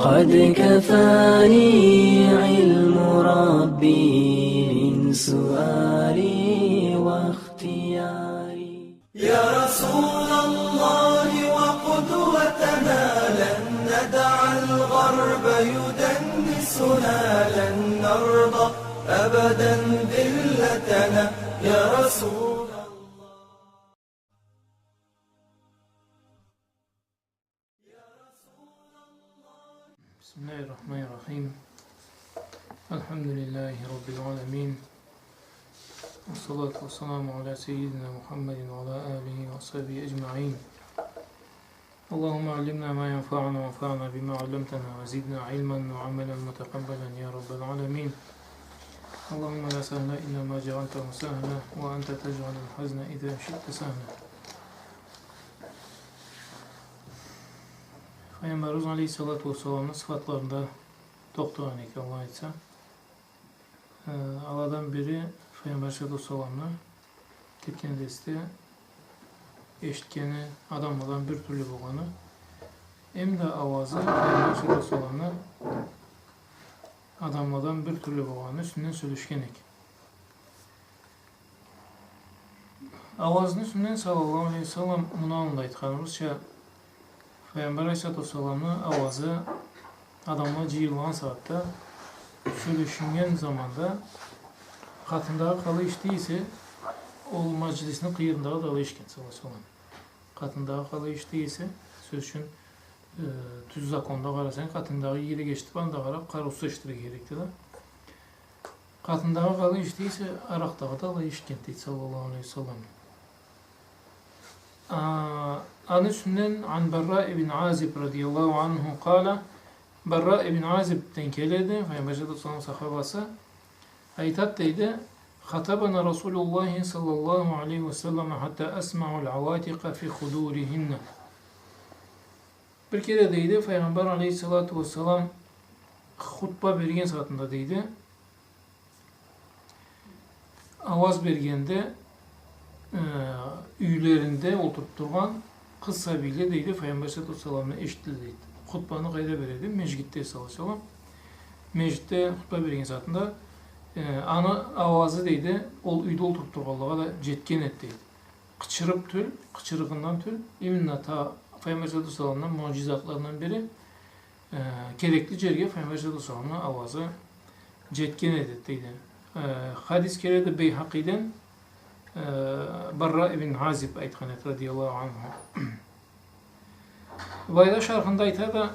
قد كفاني علم ربي من سؤالي واختياري يا رسول الله وقدوتنا لن ندع الغرب يدنسنا لن نرضى أبدا ذلتنا يا رسول بسم الله الرحمن الرحيم الحمد لله رب العالمين والصلاة والسلام على سيدنا محمد وعلى آله وصحبه أجمعين اللهم علمنا ما ينفعنا وانفعنا بما علمتنا وزدنا علما وعملا متقبلا يا رب العالمين اللهم لا سهل إلا ما جعلته سهلا وأنت تجعل الحزن إذا شئت سهلا. Peygamberimiz Aleyhisselatü Vesselam'ın sıfatlarında doktoran ki Allah etsə Allah'dan biri Peygamber Aleyhisselatü Vesselam'ı tepkini deste eşitkeni adamlardan bir türlü boğanı hem de avazı Peygamber Aleyhisselatü Vesselam'ı adamlardan bir türlü boğanı üstünden söyleşkenek. Avazının üstünden sallallahu aleyhi ve sellem bunu anlaytkanımızca Peygamber Aleyhisselatü Vesselam'ın avazı adamla cihirlan saatte söyleşingen zamanda katındağı kalı içtiyse o meclisinin kıyırındağı dalı işken sallallahu aleyhi ve sellem. Katındağı kalı içtiyse söz için tüz zakonda qarasan katındağı yeri geçti banda qarab qarusu iştiri gerekti de. Katındağı kalı içtiyse araqdağı dalı işken deydi sallallahu aleyhi ve sellem. An üstünden an Berra ibn Azib radiyallahu anhu kâle Berra ibn Azib'den geledi Peygamber sallallahu sahabası aytat deydi Hatabana Resulullah sallallahu aleyhi ve sellem hatta esma'ul avatika fi hudurihinne. Bir kere deydi Peygamber aleyhissalatu vesselam hutba bergen saatinde deydi avaz bergende üylerinde oturup durgan kız sahabiyle deydi Peygamber sallallahu aleyhi ve sellem'le eşitli deydi. Hutbanı kayda veredi. Mecgitte sallallahu aleyhi ve sellem. Mecgitte hutba bergen saatinde ana avazı deydi. Ol üyde oturup durganlığa da jetken et deydi. Kıçırıp tül, kıçırıkından tül. Eminna ta Peygamber sallallahu aleyhi ve sellem'in mucizatlarından biri gerekli cerge Peygamber sallallahu aleyhi ve sellem'in avazı jetken et deydi. Hadis kerede Beyhaki'den Berra ibn Azib aytkanet radiyallahu anhu. Bayda şarkında aytada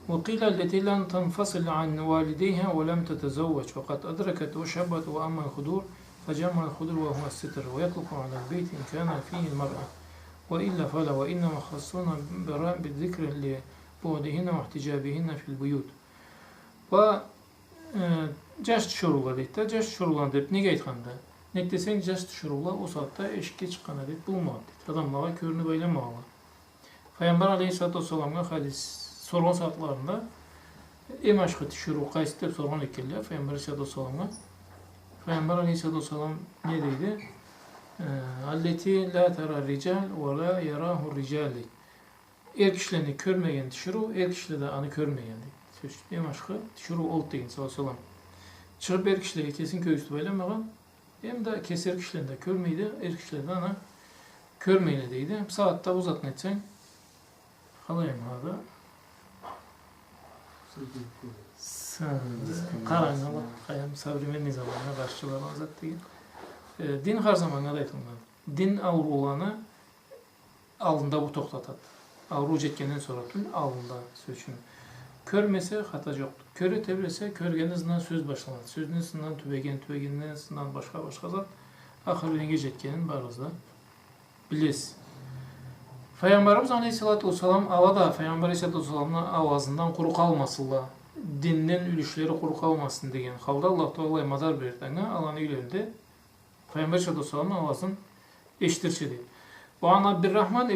وَقِيلَ الَّتِي لَنْ تَنْفَصِلْ عَنْ وَالِدَيْهَا وَلَمْ تَتَزَوَّجْ وَقَدْ أَدْرَكَتْ وَشَبَّتْ وَأَمَّا الْخُدُورُ فَجَمَّ الْخُدُورُ وَهُوَ السِّتْرُ وَيَطْلُقُ عَلَى الْبَيْتِ إِنْ كَانَ فِيهِ الْمَرْأَةُ وَإِلَّا فَلَا وَإِنَّمَا خَصُّونَ بِرَاءٍ بِالذِّكْرِ لِبُعْدِهِنَّ وَاحْتِجَابِهِنَّ فِي الْبُيُوتِ Ve caş düşürüldü deydi. Caş düşürüldü deyip nege aytganda? Nek desen caş düşürüldü o saatte eşikке çıkkana deyip bulmadı deydi. Adamlara körünü baylamağlı. Peygamber aleyhissalatu vesselam'a hadis sorgan saatlarında em aşkı düşürü qaysı deyip sorgan ekenler Peygamber aleyhissalatu vesselam'a. Peygamber aleyhissalatu vesselam ne deydi? Alleti la tara rical ve la yarahu rical deydi. Er kişilerini körmeyen düşürü, er kişileri de anı körmeyen deydi. Em aşkı düşürü oldu deyin sallallahu aleyhi ve sellem. Çıkıp er kişileri kesin köyüstü baylamağın hem de keser kişilerinde körmeydi, er kişilerinde ana körmeyle deydi. Saatte uzatın etsen kalayım abi. Karayın Allah, kayam sabrimen nizamına karşılarına uzat deyin. Din her zaman ne daytınlar? Din avru olanı alında bu toxtatat. Avru jetkenden sonra tül alında sözünü. Körmese hata yoktur. Körü tebrese körgenizden söz başlanır. Sözünüzden tübegeninden başka zat. Ahirine jetkenin barızda biles. Peygamberimiz Aleyhisselatü Vesselam avada Peygamber Aleyhisselatü Vesselam'ın avazından kuru kalmasınlar. Dinden ülüşleri kuru kalmasın degen. Halda Allah Teala madar berdiğine Allah'ın üylerinde Peygamber Aleyhisselatü Vesselam'ın avazını eşitirse deydi. Bu an Abdurrahman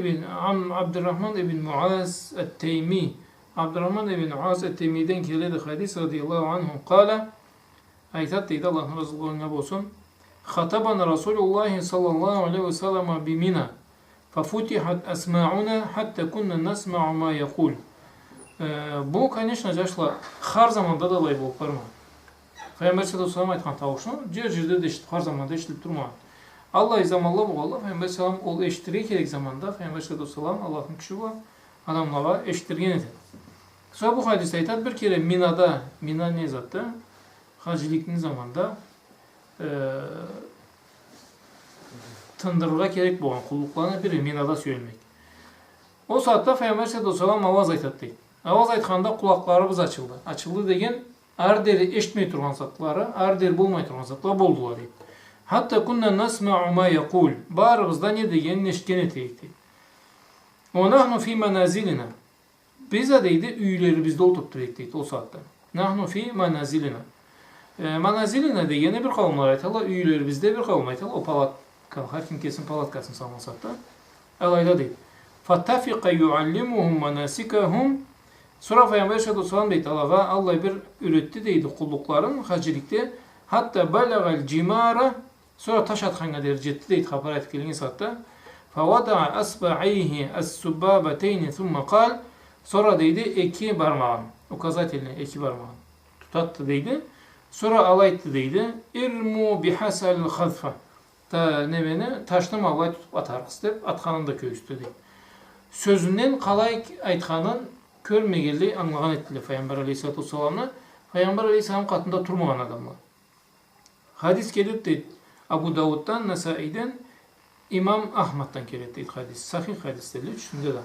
ibn Muaz et-Teymi Abdurrahman ibn Muaz et-Teymi'den geldi hadis radıyallahu anhu kâle aytat deydi Allah'ın Resulü'ne olsun. Hatabana Resulullah sallallahu aleyhi ve sellem bimina ففتحت أسماعنا حتى كنا نسمع ما يقول Bu, конечно, жашла har zamanda da alay болып бармаған. Пайғамбар саллаллаху алейхи айтқан тауышын жерде де ешітіп, har zamanda ешітіп тұрмаған. Алла изамалла болғалла, Пайғамбар салам ол ешітірге керек заманда, Пайғамбар салам Аллахтың күші бар, адамларға ешітірген етеді. Sonra bu hadiste айтады, bir kere Mina'da, Mina ne zaten? Hacilikin zamanda tındırığa gerek boğan kulluklarına biri Mina'da söylemek. O saatte Peygamber sallallahu aleyhi avaz aytadı deydi. Avaz aytқанда kulaklarımız açıldı. Açıldı degen ar deri eşitmey turgan satları, ar deri bulmay turgan satlar boldular deydi. Hatta kunna nasma'u ma yaqul. Barımızda ne degenini eşitken eteyik deydi. O nahnu fi manazilina. Bize deydi üylerimizde oturup durayık deydi o saatte. Nahnu fi manazilina. Manazilina degeni bir kavimler aytalar, üylerimizde bir kavim aytalar. O palat, her kim kesin palatkasını salmasak da. Alayda deydi. Fattafika yuallimuhum manasikahum. Sonra Peygamber sallallahu aleyhi deydi Allah'a, Allah bir üretti deydi kullukların hacilikte. Hatta balagal cimara. Sonra taş atkanğa derecetti deydi haber ayet gelin saatte. Favada'a asba'ayhi as-subbabateyni thumma kal. Sonra deydi iki parmağın. Ukazat eline iki parmağın. Tutattı deydi. Sonra alayttı deydi. İrmu bihasal khazfa. Ta nevene taşını alay tutup atarız deyip atkanın da köyüstü deydi. Sözünden kalay aytkanın körmegeli anlagan ettiler Peygamber aleyhissalatu vesselam'la. Peygamber aleyhisselam katında turmagan adamlar. Hadis gelip deydi. Abu Davud'dan, Nasai'den, İmam Ahmad'dan gelip deydi hadis. Sahih hadis dedi. Üçünde de.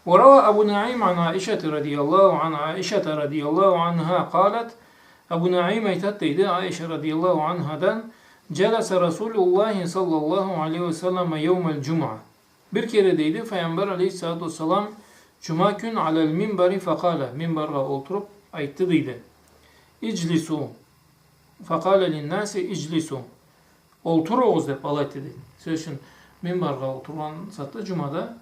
وروى أبو نعيم عن عائشة رضي الله عنها قالت Abu Naim aytat deydi Ayşe radıyallahu anhadan celese Resulullah sallallahu aleyhi ve sellem yevmel cuma. Bir kere deydi Peygamber aleyhissalatu vesselam cuma gün alel minberi fekale minberga oturup ayttı deydi. İclisu fekale linnâsi iclisu. Olturuğuz deyip alayttı deydi. Söyleşin minberga oturan sattı cumada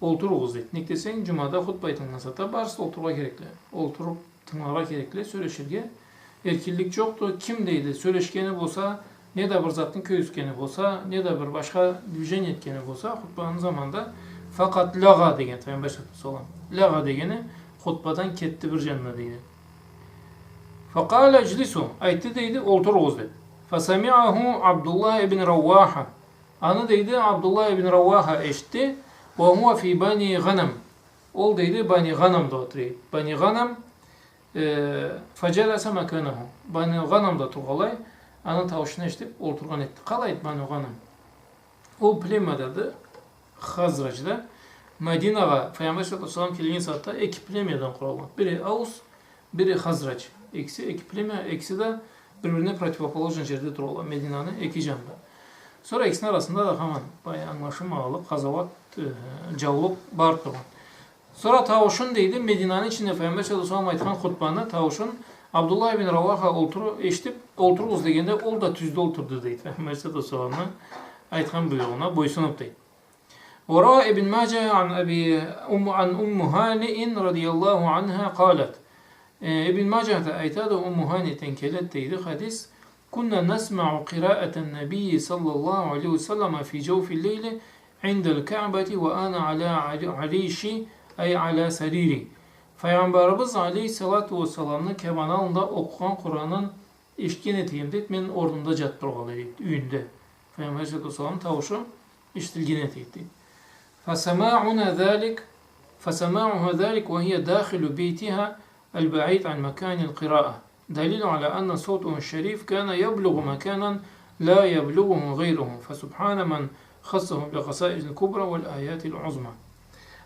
olturuğuz deydi. Nek desen cumada hutba aytılgan sattı barsı oturuğa gerekli. Oturup tınlağa gerekli söyleşirge. Erkillik çoktu. Kim deydi? Söyleşkeni bolsa, ne de bir zatın köyüskeni bolsa, ne de bir başka düzen yetkeni bolsa, hutbanın zamanda fakat laga degen, Peygamber sallallahu laga degeni hutbadan ketti bir canına deydi. Fakale eclisu, aytti deydi, olturuğuz dedi. Fasami'ahu Abdullah ibn Ravvaha. Anı deydi, Abdullah ibn Ravvaha eşitti. Ve huve fi bani ghanam. Ol deydi, bani ghanamda oturuyor. Bani ghanam facelese mekânehu. Bani Ghanam'da turgalay, anın tavuşunu eşitip oturgan etti. Kalaydı Bani Ghanam. O plemadadı, Hazrac'da. Medine'ga Peygamber sallallahu aleyhi ve sellem kelingen saatte iki plemyadan kuralgan. Biri Aus, biri Hazrac. İkisi iki plemya, ikisi de birbirine protipoположен yerde turalgan. Medine'nin iki canda. Sonra ikisinin arasında da hemen bayağı anlaşılmalı, kazavat, cavluk bar turgan. Sonra tavuşun deydi Medine'nin içinde Peygamber sallallahu aleyhi ve sellem aytkan hutbanda tavuşun Abdullah ibn Ravaha eşitip olturuz degende ol da tüzde oturdu deydi. Peygamber sallallahu aleyhi ve sellem aytkan buyruğuna boysunup deydi. Vara ibn Majah an Ummu Hani'in radiyallahu anha qalet. İbn Majah da aytadı Ummu Hani'ten kelet deydi hadis. Kunna nasma'u qira'aten nebiyyi sallallahu aleyhi ve sellem fi cevfil leyli indel Ka'beti ve ana ala arişi ay ala sariri. Peygamberimiz aleyhissalatu vesselam'ın kemanalında okuyan Kur'an'ın işkin eteyim deyip men ordumda jattırgalı deyip üyünde. Peygamber sallallahu aleyhi ve sellem tavuşu iştilgin eteyip deyip. فسماعها ذلك وهي داخل بيتها البعيد عن مكان القراءة دليل على أن صوته الشريف كان يبلغ مكانا لا يبلغه غيره فسبحان من خصه بقصائد الكبرى والآيات العظمى.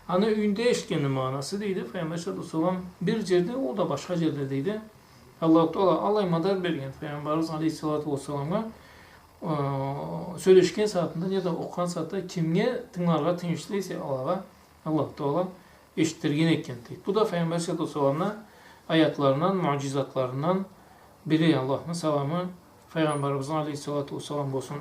Hani üyünde eşkenin manası deydi. Peygamber sallallahu aleyhi ve sellem bir yerde, o da başka yerde deydi. Allah-u Teala Allah madar bergen Peygamberimiz aleyhissalatu vesselam'a söyleşken saatinde ya da okuyan saatte kimge tınlarga tinçliyse Allah-u Teala eşittirgen ekken deydi. Bu da Peygamber sallallahu aleyhi ve sellem'e ayetlarından, mucizatlarından biri. Allah'ın selamı Peygamberimiz aleyhissalatu vesselam olsun.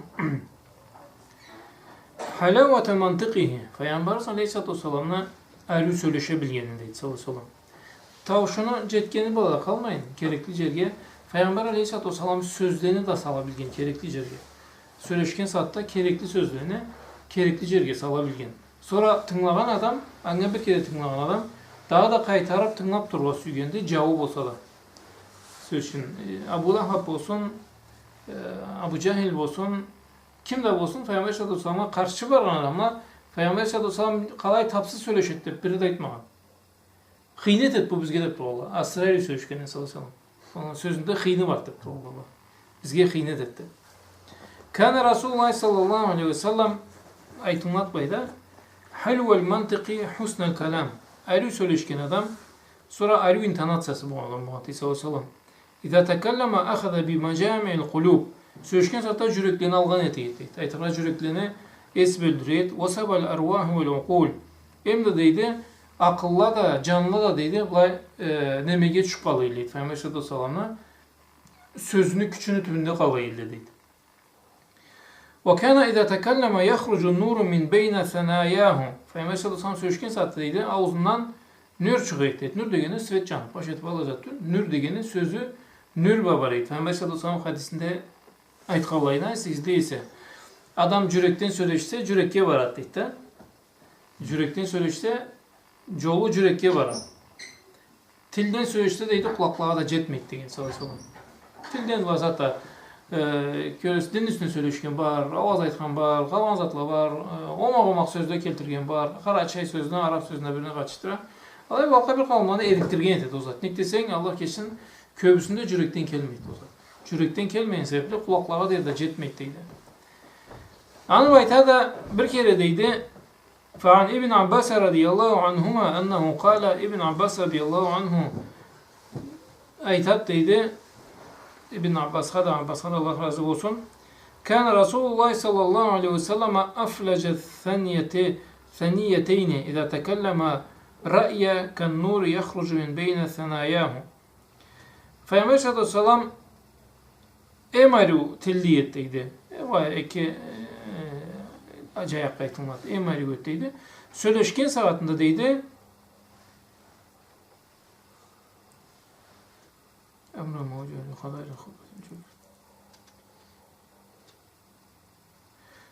Halavete mantıkihi. Peygamberimiz aleyhissalatu vesselam'la ayrı söyleşebilgenindeydi sallallahu aleyhi ve sellem. Tavşunu cetkeni balada kalmayın. Gerekli cerge. Peygamber aleyhissalatu vesselam sözlerini de salabilgen. Gerekli cerge. Söyleşken saatte gerekli sözlerini gerekli cerge salabilgen. Sonra tınlagan adam, anne bir kere tınlagan adam Daha da kaytarıp tınlap durga süygende cevap olsa da. Söz için Abu Lahab olsun, Abu Cehil olsun, kim de olsun Peygamber sallallahu aleyhi ve sellem'e karşı varan adamlar Peygamber sallallahu aleyhi ve sellem kalay tapsız söyleşettir. Biri de etmağın. Hıynet et bu bizge de Allah. Asrarı söyleşkenin sallallahu aleyhi ve sellem. Onun sözünde hıyni vardır Allah. Bizge hıynet etti. Kana Resulullah sallallahu aleyhi ve sellem aytunlat bayda halvel mantiki husnel kelam. Ayrı söyleşken adam sonra ayrı intanat sesi bu adam Muhammed sallallahu aleyhi ve sellem. İza tekelleme ahada bi macami'l kulub. Söyleşken satta yüreklerini algan etiydi. Aytıra yüreklerini es bildiriydi. Ve sebel ervahu vel uqul. Hem de deydi akılla da canlı da deydi. Nemege çık kalıydı. Peygamber sallallahu aleyhi ve sellem'e sözünü küçünü tümünde kalıydı deydi. Ve kana iza tekelleme yahrucu nuru min beyne senayahu. Peygamber sallallahu aleyhi ve sellem söyleşken satta deydi. Ağzından nür çıkıydı deydi. Nür degeni svet canı. Baş etip alacaktır. Nür degeni sözü nür babarıydı. Peygamber sallallahu aleyhi ve sellem hadisinde aytqalayna sizde ise adam cürekten söyleşse cürekke varat deydi. Cürekten söyleşse jolu cürekke varat. Tilden söyleşse deydi kulaklığa da jetmeydi degan sallallahu aleyhi ve sellem. Tilden var zaten din üstüne söyleşken var, avaz aytkan var, kalan zatla var, omaq sözde keltirgen var, Karaçay sözüne, Arap sözüne birine kaçtıra. Alay valqa bir kavmanı eriktirgen etedi o zat. Nek desen Allah kesin köbüsünde cürekten kelmeydi o zat. Cürekten kelmeyen sebeple kulaklığa da jetmeydi deydi. Anı bayta da bir kere deydi فعن ابن عباس رضي الله عنهما أنه قال ابن عباس رضي الله عنه aytat deydi İbn Abbas Abbas'dan Allah razı olsun. Kana Resulullah sallallahu aleyhi ve sellem aflaca thaniyeteyni iza tekelleme ra'ya kan nur yahrucu min beyne thanayahu. Peygamber sallallahu aleyhi ve sellem emaru tilliyetteydi. Vay eki acayip kaytılmadı. Emaru etteydi. Söyleşken saatinde deydi.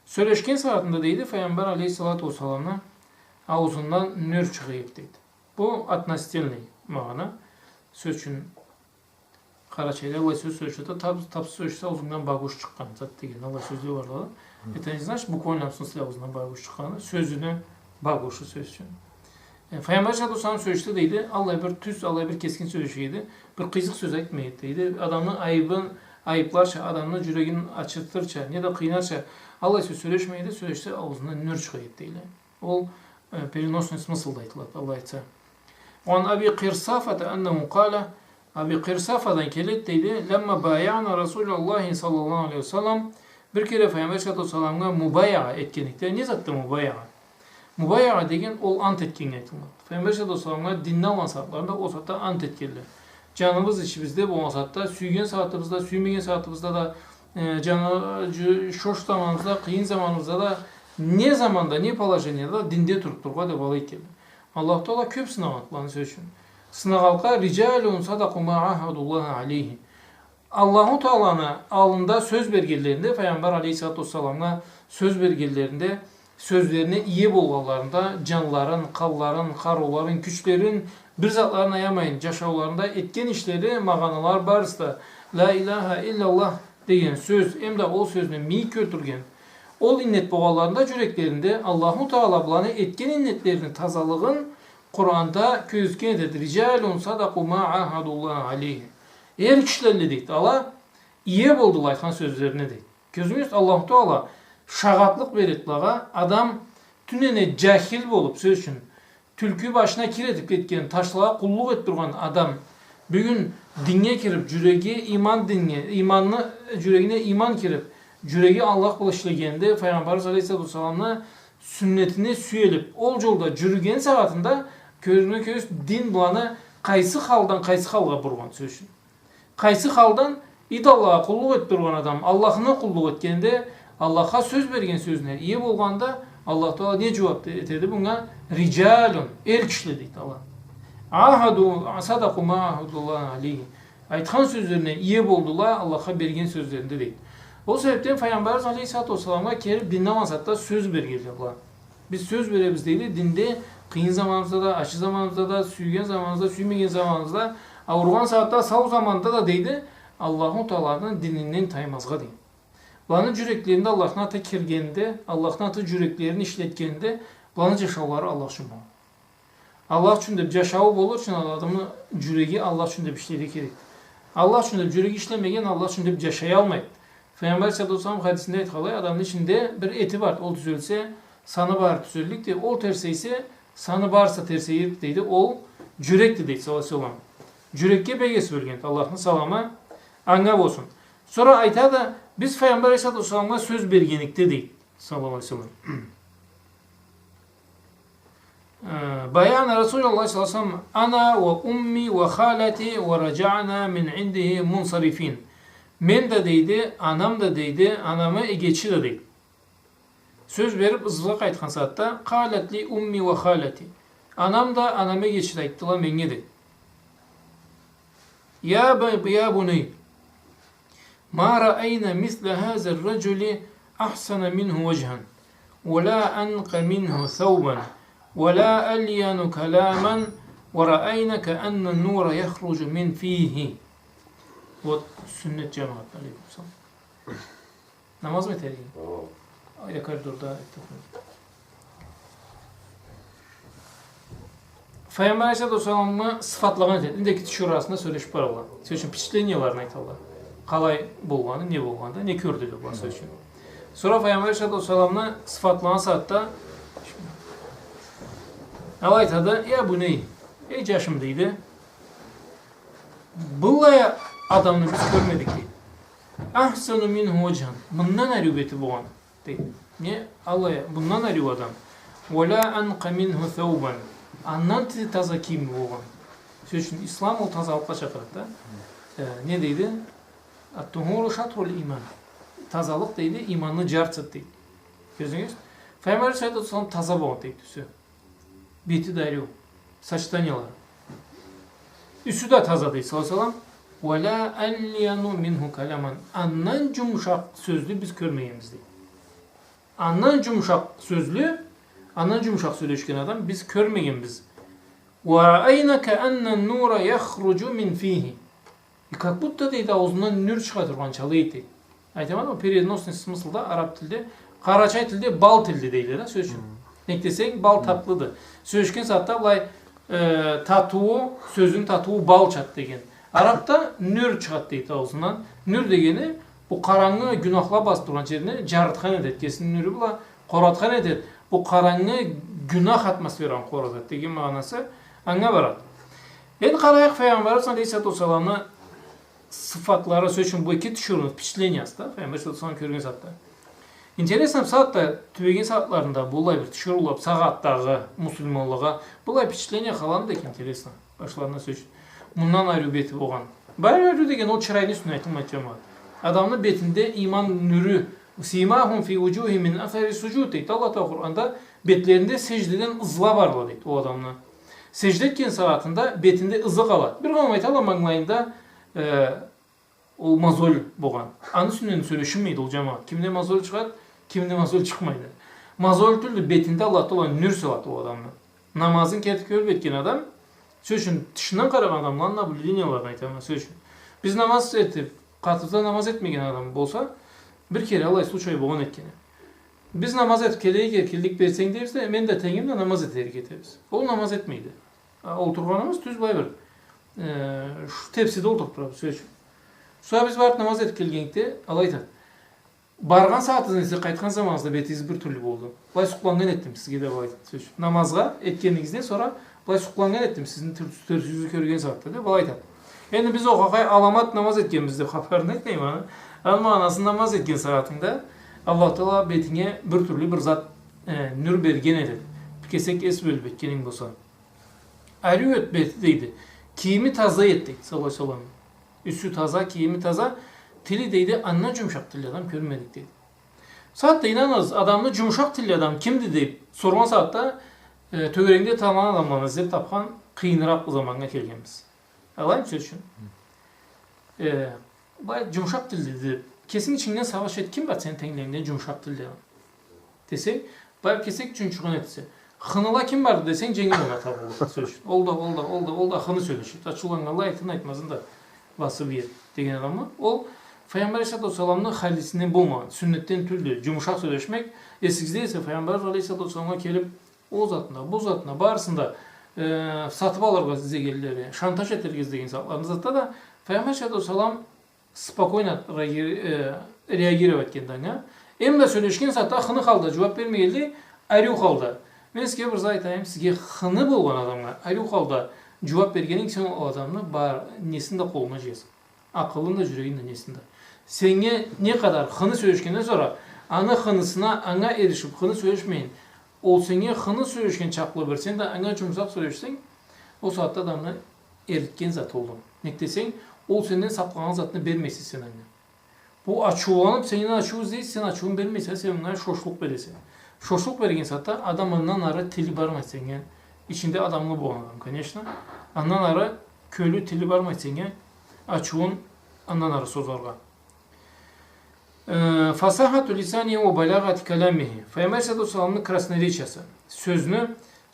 Söyleşken saatinde deydi Peygamber aleyhissalatu vesselam'a ağzından nür çıkıyıp deydi. Bu atnastilni mağana. Söz için Karaçay'da ve söz söyleşte tapsı söyleşte ağzından baguş çıkan zat değil. Allah sözlüğü var da. Etenizden bu konulamsın size ağzından baguş çıkanı. Sözünü baguşu söz için. Peygamber sallallahu aleyhi ve sellem söyleşte deydi. Allah bir tüz, Allah bir keskin söyleşiydi. Bir kıyızık söz etmeydi deydi. Adamın ayıplarça, adamın yüreğini açırtırça, ne de kıynarça Allah söz söyleşmeydi. Söyleşte ağzından nür çıkıydı deydi. O perinosnes mısıldaydılar Allah etsa. Oğan Abi Qirsafa'da ennehu kâle Abi Qirsafa'dan kelet deydi. Lemma baya'na Resulullah sallallahu aleyhi ve sellem bir kere Peygamber sallallahu aleyhi ve sellem'e mubay'a etkinlikte. Ne zattı mubay'a? Mubay'a degen ol ant etkinliği aytılmadı. Peygamber sallallahu aleyhi ve sellem'e dinle olan saatlarında o saatte ant etkiler. Canımız içimizde bu saatte, süygen saatimizde, süymegen saatimizde da şoş zamanımızda, kıyın zamanımızda da ne zamanda, ne palajeniyada da dinde turup durga da balayı keldi. Allah Teala köp sınavaklarını söylesin. Sınavaklar ricalun sadaku ma ahadullah aleyhi. Allah-u Teala'na alında söz belgelerinde Peygamber aleyhissalatu vesselam'a söz belgelerinde sözlerine iyi bolğanlarında canların, kalların, karoların, güçlerin bir zatlarına yamayın, yaşavlarında etken işleri, mağanalar barısta La ilahe illallah deyen söz, hem de o sözünü mi kötürgen, ol innet boğalarında yüreklerinde Allah-u Teala bulanı etken innetlerini tazalığın Kur'an'da közken edir. Ricalun sadaku ma ahadullah aleyhi. Eğer kişilerle deydi Allah, iyi boldu aytkan sözlerine deydi. Közümüz Allah-u Teala şagatlık veritlağa adam tünene cahil bolup söz için tülkü başına kiretip ketken taşlığa kulluk ettirgen adam bugün dinge kirip yüreği iman dinge imanını yüreğine iman kirip yüreği Allah kılıçlagende Peygamber aleyhissalatu vesselam'la sünnetini süyelip ol yolda yürügen saatinde közüne köz din bulanı kaysı haldan kaysı halga burgan söz için. Kaysı haldan id Allah'a kulluk ettirgen adam Allah'ına kulluk etkende Allah'a söz vergen sözüne iyi bolganda Allah Teala ne cevap etedi buna? Ricalun, kişiler deydi Allah. Ahadu sadaku ma ahadullah aleyhi. Aytkan sözlerine iyi boldular Allah'a bergen sözlerinde deydi. O sebepten Peygamber aleyhissalatu vesselam'a kerip dinlemez hatta söz bergildi Allah. Biz söz veremiz deydi dinde Kıyın zamanımızda da, aşı zamanımızda da, süygen zamanımızda, süymegen zamanımızda, avurgan saatta, sağ zamanda da deydi, Allahu Teala'nın dininden taymazga deyin. Bulanın yüreklerinde Allah'ın atı kirgende, Allah'ın atı yüreklerini işletkende, bulanın yaşavları Allah için olur. Allah için de yaşavı olur için adamın yüreği Allah için de bir şeylik edin. Allah için de yüreği işlemegen Allah için de bir yaşayı almayın. Peygamber sallallahu aleyhi ve sellem hadisinde etkalay adamın içinde bir eti var. O düzelse sanı var düzellük de o terse ise sanı varsa terse yedik deydi. O yürekti deydi sallallahu aleyhi ve sellem. Yürekke belgesi bölgen. Allah'ın salama angav olsun. Sonra ayta da biz Peygamber sallallahu aleyhi ve sellem'e söz bergenlikte değil sallallahu aleyhi ve sellem. Bayan Resulullah sallallahu aleyhi ve sellem ana ve ummi ve halati ve raca'na min indihi munsarifin. Men de deydi, anam da deydi, anamı geçi de deydi. Söz verip ızlık aytkan saatta qalatli ummi ve halati. Anam da anamı geçi de ayttılar menge de. Ya bunay. Ma ra'ayna misle hazal raculi ahsana minhu vejhan. Ve la anqa minhu thawban. Ve la alyanu kalaman. Ve ra'ayna ke'annen nura yahrucu min fihi. Bu sünnet cemaatler. Namaz mı tercih? Yakar durda. Peygamber Aleyhisselatü Vesselam'ı sıfatlagan etedi. İndeki şurasında söyleşip var olan. Söylüşün piçliği niye var neytallah? Kalay bolğanı, ne bolğanı, ne kördü bu söylüşün. Sonra Peygamber Aleyhisselatü Vesselam'ı sıfatlagan saatte alaytadı, ya bu ney? Ey yaşım deydi. Bullaya adamını biz görmedik deydi. Ahsanu minhu vechan. Bundan ariyubeti bu an. Deydi. Ne? Allah'a bundan ariyub adam. Ve la anqa minhu thawban. Andan taza kim bu an. Söylüşün İslam o tazalıkla çakırıkta. Ne deydi? At-tuhuru şatrul iman. Tazalık deydi, imanını carçıt deydi. Gözünüz? Peygamber Aleyhisselatü Vesselam taza bu an deydi. Beti de ariyub. Saçtan yalar. Üstü de taza deydi sallallahu aleyhi ve sellem. وَلَا أَلْيَنُ مِنْهُ كَلَمًا. Andan cumuşak sözlü biz görmeyemiz deydi. Andan cumuşak sözlü, andan cumuşak söyleşken adam biz görmeyemiz. وَرَأَيْنَ كَأَنَّ النُّورَ يَخْرُجُ مِنْ ف۪يهِ. Как будто deydi ağzından nür çıkartırgan çalıydı. Aytamadım mı? Periodnosnis mısılda Arap dilde, Karaçay dilde bal dilde deydi de söyleşken. Ne desek bal tatlıdır. Söyleşken saatte olay tatuğu, sözün tatuğu bal çat degen. Arapta nür çıkat deydi ağzından. Nür degeni bu karanlığı günahla bastıran yerine jarıtkan edet. Kesin nürü bula koratkan edet. Bu karanlığı günah atmosferan koradat degen manası anga barat. En karayak Peygamber Aleyhisselatü Vesselam'ın sıfatlara söylüşün bu iki tüşürünüz piçleyin yazdı. Peygamber Aleyhisselatü Vesselam körgün saatte. İnteresan saatte tübegen saatlarında bulay bir tüşür olup sağattağı musulmanlığa bulay piçleyin yakalandı da ki enteresan. Başlarına söylüşün. Bundan ayrı beti boğan. Bari ayrı degen o çırayın üstüne aytılmak cemaat. Adamın betinde iman nürü. Simahum fi vucuhi min aferi sucud deydi. Allah Teala Kur'an'da betlerinde secdeden ızla varla deydi o adamla. Secde etken saatinde betinde ızı kalar. Bir olmaydı Allah manglayında o mazol boğan. Anı sünneni söyleşin miydi o cemaat? Kimde mazol çıkar, kimde mazol çıkmaydı. Mazol türlü betinde Allah Teala nür sıvat o adamla. Namazın ketik ölüp etken adam söylüşün dışından karaban adamlarla bu linyalarına aytamına söylüşün. Biz namaz etip, katırda namaz etmegen adam olsa bir kere Allah sluçayı boğan etkeni. Biz namaz etip keleye kirlik versen deyirse men de tengim de namaz eterik eteriz. O namaz etmeydi. Oturganımız düz bay bir. Şu tepside oturtturab söylüşün. Sonra biz varıp namaz etip kelgenkte alayta. Bargan saatınızda kaytkan zamanınızda betiz bir türlü oldu. Bay suqlangan ettim sizge de baydı söylüşün. Namazga etkeningizden sonra Bay suqlangan ettim sizin türsüzü körgen saatte de balayta. Yani biz o kakay alamat namaz etkenimizde haberini etmeyim bana. Ama anasını namaz etken saatinde Allah Teala betine bir türlü bir zat nür bergen edip. Kesek es bölüp etkenin bolsa. Ayrı öt beti deydi. Kimi taza ettik sallallahu aleyhi ve sellem. Üstü taza, kimi taza. Tili deydi anna cumşak tilli adam görmedik deydi. Saatte inanınız adamlı cumşak tilli adam kimdi deyip sorman saatte tögörengde tanınan adamlarını izlep tapkan kıyınırak o zamanga kelgenmiz. Alayım söz için. Bayağı cumşak dilli dedi. Kesin içinden savaş et kim var senin tenglerinden cumşak dilli adam. Desek, bayağı kesek cümşuğun etse. Хыныла ким барды десең жеңіл оңа табылды сөз үшін. Ол да хыны сөйлешеді. Ачуланғанла айтын айтмасын да басып ет деген адамы. Ол Пайғамбар алейхиссаламның хадисінен болмаған, сүннеттен түрде жұмшақ сөйлешмек. Есіңізде есе Пайғамбар алейхиссаламға келіп, ол затына, бұл затына барысында сатып аларға іздегендері, шантаж етерге іздеген затта да Пайғамбар алейхиссалам спокойно реагировать еткенді. Емді сөйлешкен затта хыны қалды, жауап бермегенде әрю қалды. Мен сізге бір айтайын, сізге хыны болған адамға әрю қалды жауап бергенің сен ол адамны бар несінде қолына жесің. Ақылында жүрегінде несінде. Сенге не қадар хыны сөйлешкеннен sonra аны хынысына аңа ерішіп хыны сөйлешмейін. Ол сенге хыны сөйлешкен чақлы берсен де аңа жұмсақ сөйлешсең, ол саатта адамны еріткен зат олды. Нектесең, ол сенен сапқаған затны бермейсі сен аңа. Бұл ачуанып, сенен ачу іздейсі, сен ачуын бермейсі, сен аңа шошылық бересің. Шошылық берген сатта адам аннан ары тілі бармай сенге. İçinde adamlı болған адам, конечно. Аннан ары көйлі тілі бармай сенге ачуын аннан ары созарға. Фасахату лисани ва балагат каламихи. Пайғамбар саллаллаху красноречиясы. Сөз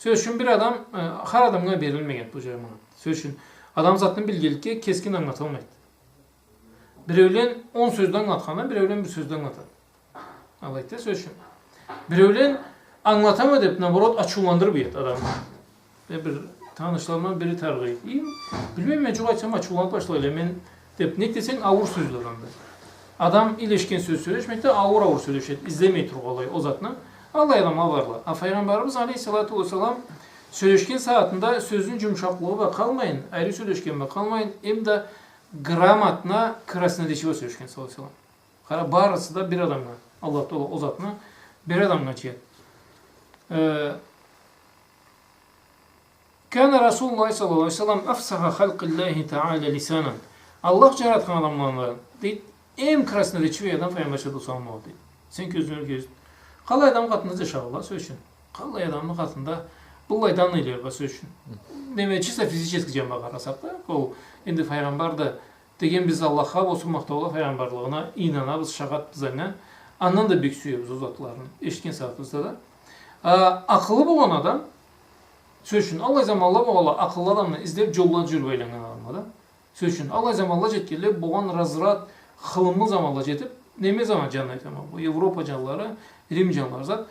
үшін бір адам har адамға берілмеген бұл жайма. Сөз үшін адам затын білгелікке кескен аңлатылмайды. Біреулен 10 сөзді аңлатқанда, біреулен бір сөзді аңлатады. Алайда сөз үшін. Біреулен аңлатама деп, наоборот, ачуландырып ет адамды. Bir tanışlarımdan biri targıydı. Bilmem ben çok açsam açulanıp başlayla. Men dep ne desen ağır sözlü adamdı. Adam ileşken söz söyleşmekte ağır söyleşet. İzlemey turğalay o zatına. Allah adam avarla. Peygamberimiz Aleyhissalatu vesselam söyleşken saatinde sözün yumuşaklığı ve kalmayın. Ayrı söyleşken ve kalmayın. Hem de gramatına kırasına deşiva söyleşken sallallahu aleyhi ve sellem. Barısı da bir adamla. Allah o zatına bir adamla çiğet. Kana Rasulullah sallallahu aleyhi ve sellem afsaha halqillahi ta'ala lisanan. Allah yaratgan adamlardan deydi, en krasna rечи adam Peygamber sallallahu aleyhi ve sellem. Sen gözünü göz. Qalay adam qatında yaşağılar söz üçün. Qalay adamın qatında bullaydan eləyər söz üçün. Demək ki, fiziki cəmə qarasaq da, o indi Peygamber da degen biz Allah'a olsun maqtavla Peygamberlığına inanabız, şaqat bizə. Andan da büksüyübüz o zatlarını. Eşkin saatımızda da. Akıllı olan adam söz üçün Allah zamanla boğala akıllı adamla izleyip jollan жүріп айланған адамға. Söz üçün Allah zamanla жеткенде бұған разрат хылымы zamanla жетіп, неме zaman canlı айтамын. Bu Европа canlıları, Рим canlıları zat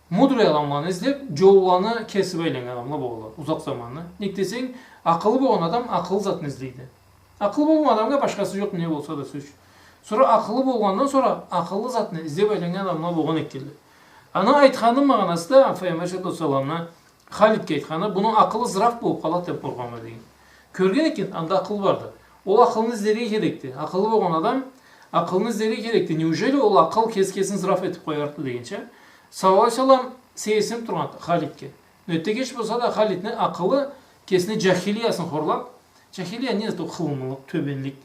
mudri adamlarını izleyip jollanı kesip айланған adamla boğala uzak zamanlı. Nek desең, akıllı boğan adam akıllı zatını izleydi. Akıllı boğan adamga başkası yok ne olsa da söz. Sonra akıllı boğandan sonra akıllı zatını izleyip айланған adamla boğan ekkeldi. Ana aytxanın mağanası da Peygamber sallallahu Халидке айтқаны, бұның ақылы зырақ болып қалады деп қорғанма деген. Көрген екен, анда ақыл барды. Ол ақылны іздерге керекті. Ақылы болған адам ақылны іздерге керекті. Неужели ол ақыл кес-кесін зыраф етіп қоярды дегенше. Саллаллаху алейхи салам сейсім тұрған Халидке. Өтте кеш болса да Халидтің ақылы кесіне жахилиясын қорлап. Жахилия не это қылмылық, төбенлік,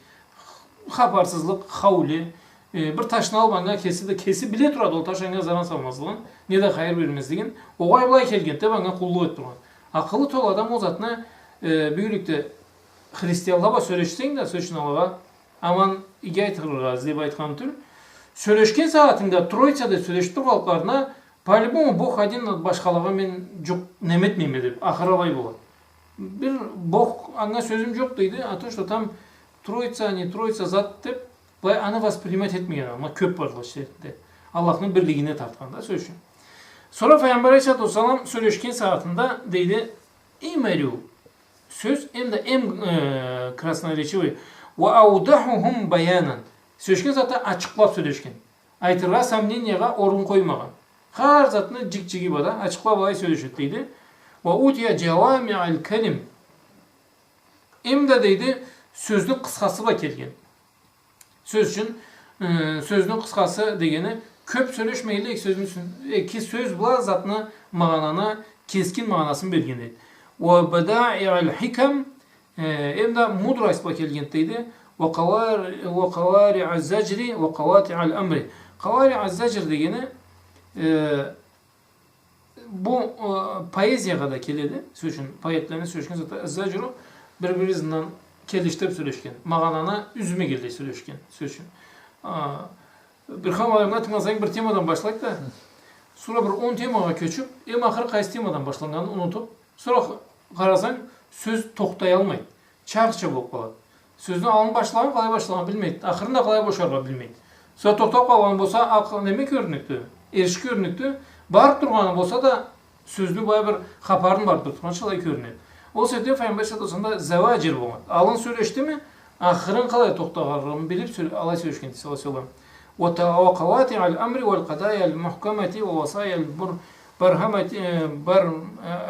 хабарсызлық, хауле. Bir taşını albanға kesi bile тұрады, ол ташаңа заран салмаздығын, не де қайыр бермез деген, оғай бұлай келгенде баңа құллық өт тұрған. Ақылы тол адам ол затына бүгілікті християлаба сөйлешсең де, сөйлешін алаға, аман иге айтығырға іздеп айтқан түр, сөйлешкен сағатыңда троицада сөйлешіп тұрғалықтарына, по-любому Бог один башқалаға мен жоқ неметмейме деп, ақырабай болады. Bir Бог аңа сөзім жоқ дейді, а то, что там троица, не троица зат деп, Бұлай аны воспринимать етмеген ama көп барлық жерде. Аллахның бірлігіне тартқанда сөз үшін. Sonra Peygamber Aleyhisselatü Vesselam söyleşken saatinde deydi, İmelu söz hem de kraсноречивый ve audahuhum bayanan. Söyleşken zaten açıklap söyleşken. Айтырға сомнениеға орын қоймаған. Har zatını cik-cigi bada açıklap alay söyleşet deydi. Ve utiya cevami'al kelim. Hem de deydi sözün qısqası da kelgen. Söz üçün sözün qısqası degeni köp söyleşmeyle ki söz bula zatını mağanana keskin mağanasını belgen deydi. Ve bada'i'al hikam hem de mudra ispa kelgen deydi. Ve qawari'al zacri ve qawati'al amri. Qawari'al zacr degeni bu poeziyaga da keledi. Söz üçün poetlerini söyleşken zaten zacru bir-birinden keliştirip söyleşken. Mağanana üzüme geldi söyleşken. Söz üçün. Bir xam adamına tınglasaң bir temadan başlaydı da. Sonra bir 10 temaga köçüp, ahir qaysı temadan başlanganını unutup, sonra qarasan söz toxtay almaydı. Çağışça bolup qalat. Sözün alın başlagan, qalay başlagan bilmeydi. Ahirinde qalay boşarga bilmeydi. Sonra toxtap qalgan bolsa, aql neme görünüktü? Erişik görünüktü. Barıp durgany bolsa da sözünü baya bir xaparın barıp durgan şalay görünedi. O sözde Peygamber sallallahu zavacir bolgan. Alın söyleşti mi? Ahirin qalay toxtagaryny bilip alay söyleşken sallallahu aleyhi ve sellem. وقواطع الأمر والقضايا المحكمة ووصايا البرهمة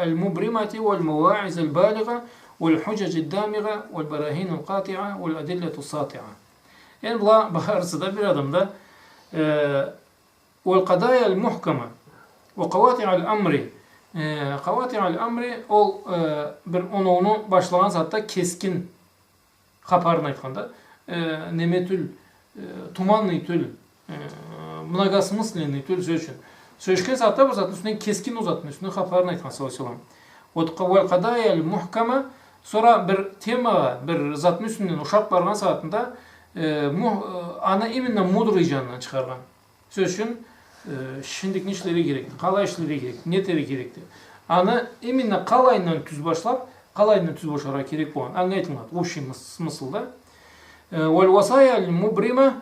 المبرمة والمواعظ البالغة والحجج الدامغة والبراهين القاطعة والأدلة الساطعة. Yani bu baharısı da bir adamda والقضايا المحكمة وقواطع الأمر قواطع الأمر ol bir onu başlagan zatda keskin xaparını aytkanda nemetül tumanlı tül, mnogosmысленный tül sözün. Sözken saatte bir zatın üstünden keskin uzatma, üstünden xaparını aytkan sallallahu aleyhi ve sellem. Vel qadayel muhkama, sonra bir tema, bir zatın üstünden uşap bargan saatinde ana iminle mudruycanından çıkargan. Sözün şimdik nişleri gerekti, qalay işleri gerekti, neteri gerekti. Ana iminle qalayından tüz başlap, qalayından tüz boşara gerek boğan. Anlaytılmadı, o şey mısılda. Vel vasayel mubrima,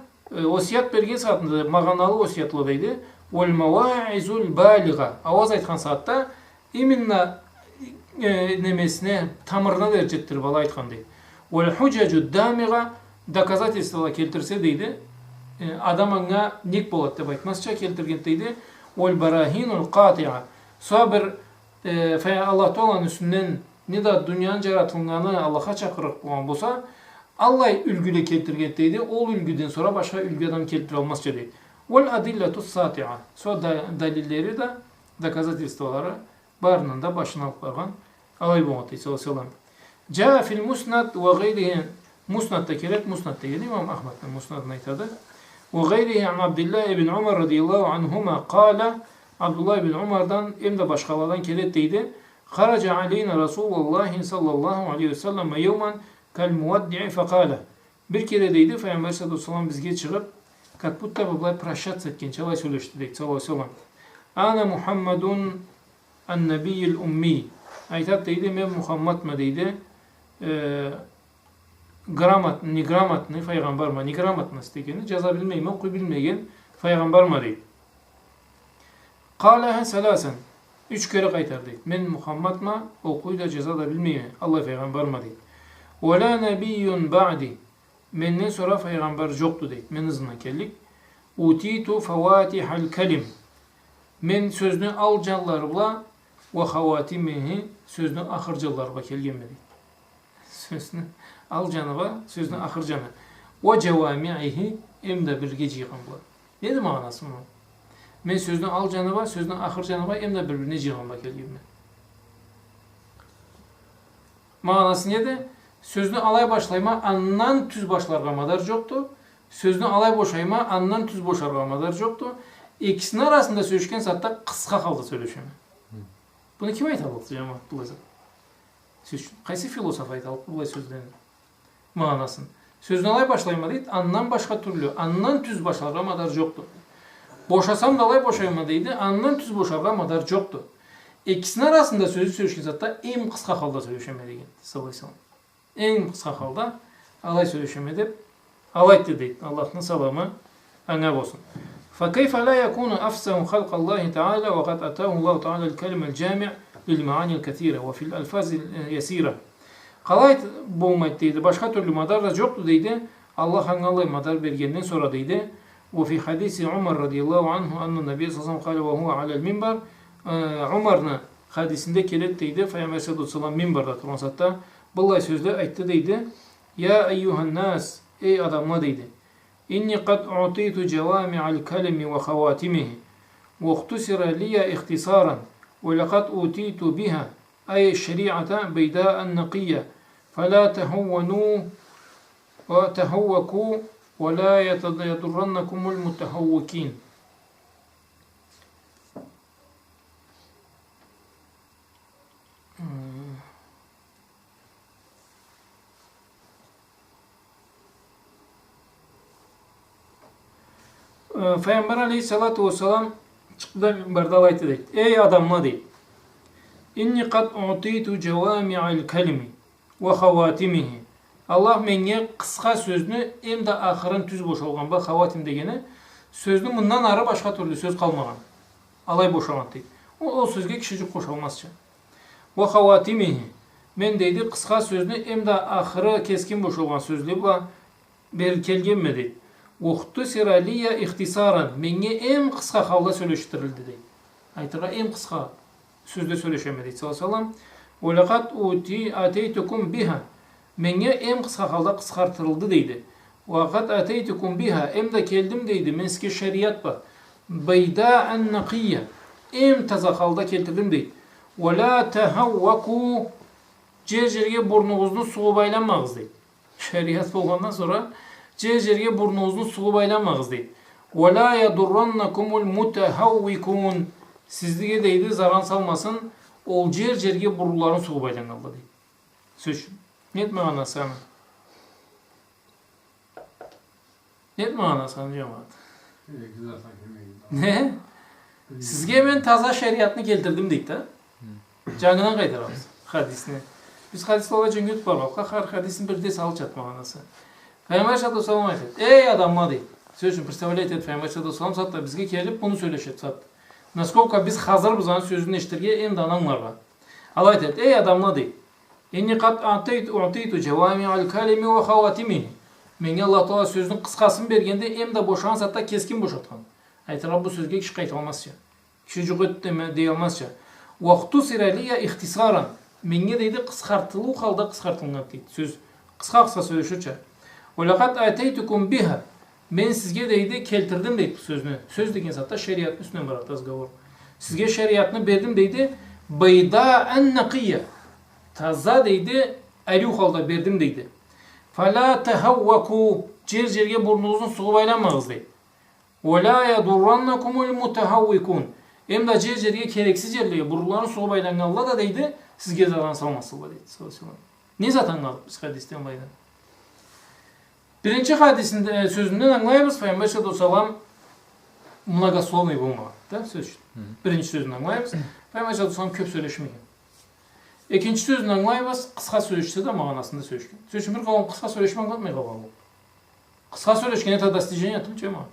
osiyat bergen saatinde mağanalı osiyatlı deydi. Vel mevaizul baliga, avaz aytkan saatte iminle nemesine, tamırına dercettir bala aytkan deydi. Vel huccecu damiga, doказательствоlar keltirse deydi. Adamına nik bolat deb aytmasça keltirgen deydi. Vel barahinul qati'a, sonra bir Allah Teala'nın üstünden ne da dünyanın yaratılganı Allah'a çakırıp boğan bolsa, Allah ülgüle keltirgen deydi. O ülgüden sonra başka ülgü adam keltire olmazca deydi. Vel adilletus sati'a, sonra dalilleri de doказательствоları barının da başına alıp bargan alay boğan deydi sallallahu aleyhi ve sellem. Ca fil musnad ve gayrihi, musnadda kelep, musnadda geldi İmam Ahmet'in musnadına aytadı. Ve gayrihi an Abdullah ibn Umar radıyallahu anhuma kâle, Abdullah ibn Umar'dan hem de başkalardan kelet deydi. Kharaca aleyna Resulullah sallallahu aleyhi ve sellem yevmen kal muaddi'i fekâle. Bir kere deydi, Peygamber sallallahu aleyhi ve sellem bizge çıkıp, как будто бы былай прощаться etken, çalay söyleşti deydi sallallahu aleyhi ve sellem. Ana Muhammedun en-nebiyyil ummi. Aytat deydi, men Muhammed deydi, nigramatni peygamber ma, nigramatni istekeni, caza bilmeyen, oku bilmeyen peygamber ma deydi. Kâleha selasen. 3 kere kaytar deydi. Men Muhammed ma, okuyla caza da bilmeyen, Allah peygamber ma deydi. Ve la nebiyyun ba'di. Menden sonra peygamber yoktu deydi. Men hızına kellik. Utitu favatihal kelim. Men sözünü alcanlarla ve havatimihi sözünü ahırcanlarla kelgen deydi. Sözünü alcanıva, sözünü ahırcanı. Ve cevami'ihi emde bir geci yıkanla. Neydi manası mı? Men sözünü alcanıva, sözünü ahırcanıva emde birbirine cihanla kelgen. Manası neydi? Sözünü alay başlayma, andan tüz başlarga madar yoktu. Sözünü alay boşayma, andan tüz boşarga madar yoktu. İkisinin arasında söyleşken saatte kıska kaldı söyleşemi. Bunu kim aytalı cemaat bulaysa? Qaysi filosof aytalı bulay sözlerini? Manasını. Sözünü alay başlayma deydi, andan başka türlü, andan tüz başlarga madar yoktu. Boşasam da alay boşayma deydi, andan tüz boşarga madar yoktu. İkisinin arasında sözü söyleşken saatte en kıska kaldı söyleşemi deydi. Sallallahu en kısa halda alay söyleşim edip alay dedi. Allah'ın salamı ana olsun. فكيف لا يكون أفسه خلق الله تعالى وقد أتاه الله تعالى الكلمة الجامع للمعاني الكثيرة وفي الألفاظ اليسيرة. Qalay bulmaydı deydi. Başka türlü madar da yoktu deydi. Allah hangi madar bergenden sonra deydi. وفي حديث عمر رضي الله عنه أن النبي صلى الله عليه وسلم قال وهو على المنبر. Umar'ın hadisinde kelet deydi. Peygamber sallallahu aleyhi ve sellem minberda turgan satta bullay sözler aytdı deydi. Ya eyyuhan nas, ey adamlar deydi. İnni qad u'titu cevami'al kelimi ve khavatimihi ve ihtusira liya ihtisaran ve laqad utitu biha ay şeri'ata beyda'an naqiyya fela tehawwanu ve tehawwaku ve la yadurrannakumul mutehawwikin. Peygamber aleyhissalatu vesselam Çıktı da minberde ayet deydi. Ey adamlar deydi. İnni qad utitu cevami'al kelimi ve havatimihi. Allah menga qisqa so'zni endi oxirin tuz bo'shalgan va havatim degani so'zni bundan ari boshqa turli so'z qolmagan. Alay bo'shagan deydi. O so'zga kishijik qo'shalmascha. Va havatimihi. Men deydi qisqa so'zni endi oxiri keskin bo'shalgan so'zli bilan berib kelganmi deydi. Vaqtu siraliya ixtisaran. Menga eng qisqa holda so'lashtirildi deydi. Aytira eng qisqa sözde söyleşemedi sallallahu aleyhi ve sellem. وَلَقَدْ اَتَيْتُكُمْ بِهَا Menge en kısa halda kıskartırıldı deydi. وَقَدْ اَتَيْتُكُمْ بِهَا Em de keldim deydi. Menske şeriat var. بَيْدَاءً نَقِيَّ Em taza halda keltirdim deydi. وَلَا تَهَوَّكُوا Cercerge burnunuzun suğu baylanmağız deydi. Şeriat olgandan sonra cercerge burnunuzun suğu baylanmağız deydi. وَلَا يَدُرَّنَّكُمُ الْمُتَهَوِّكُونَ Sizliğe deydi zaran salmasın. Ol cercerge burulların suğu baylanmalı deydi. Söz. Net manası ama. Net manası ama cemaat. Ne? Sizge ben taza şeriatını geltirdim deydi de. Canından kaytaramız. Hadisini. Biz hadisli olacağın güt var bak. Her hadisin bir de salı çatma manası. Peygamber sallallahu aleyhi ve sellem ey adamlar deydi. Söz için представляете Peygamber sallallahu aleyhi ve sellem sattı bizge gelip bunu söyleşet sattı. Naskолько biz hazır bizden sözünü eşittirge en dananlar var. Allah ayet ey adamlar deydi. İnni qad utitu cevami'al kalimi ve havatimihi. Menga Allah Teala sözünün kıskasını bergende em de boşan satta keskin boşatkan. Aytira bu sözge kişi qaytalmasça. Kişi cüqet deyilmezçe. Vaqtu siraliye ihtisaran. Menga deydi kıskartılı halda kıskartılgan deydi. Söz kısa söyleşirçe. Ve laqad ataytukum biha. Men sizge deydi keltirdim deydi bu sözünü. Söz degen satta şeriatın üstüne barat razgovor. Sizge şeriatını berdim deydi. Bayda'an naqiyya. Taza deydi, ayruq halda berdim deydi. Fala tahawwaku cercerge burnunuzun suğu baylanmağız deydi. Ve la yadurrannakumul mutahawwikun. Hem de cercerge gereksiz yerliğe burunların suğu baylanganlar da deydi, sizge zaran salmasılar deydi. Ne zaten kaldık biz hadisten baydan? Birinci hadisinde sözünden anlayabiliriz. Peygamber sallallahu aleyhi ve sellem mnogoslovный bulmadı. Söz. Birinci sözünden anlayabiliriz. Peygamber sallallahu aleyhi ve sellem köp söyleşmeyen. İkinci sözünü anlayamaz, kısa söyleşse de manasında söyleşken. Söyleşken bir kalan kısa söyleşme anlatmaya kalan bu. Kısa söyleşken et adas diyeceğini yatılmış ama.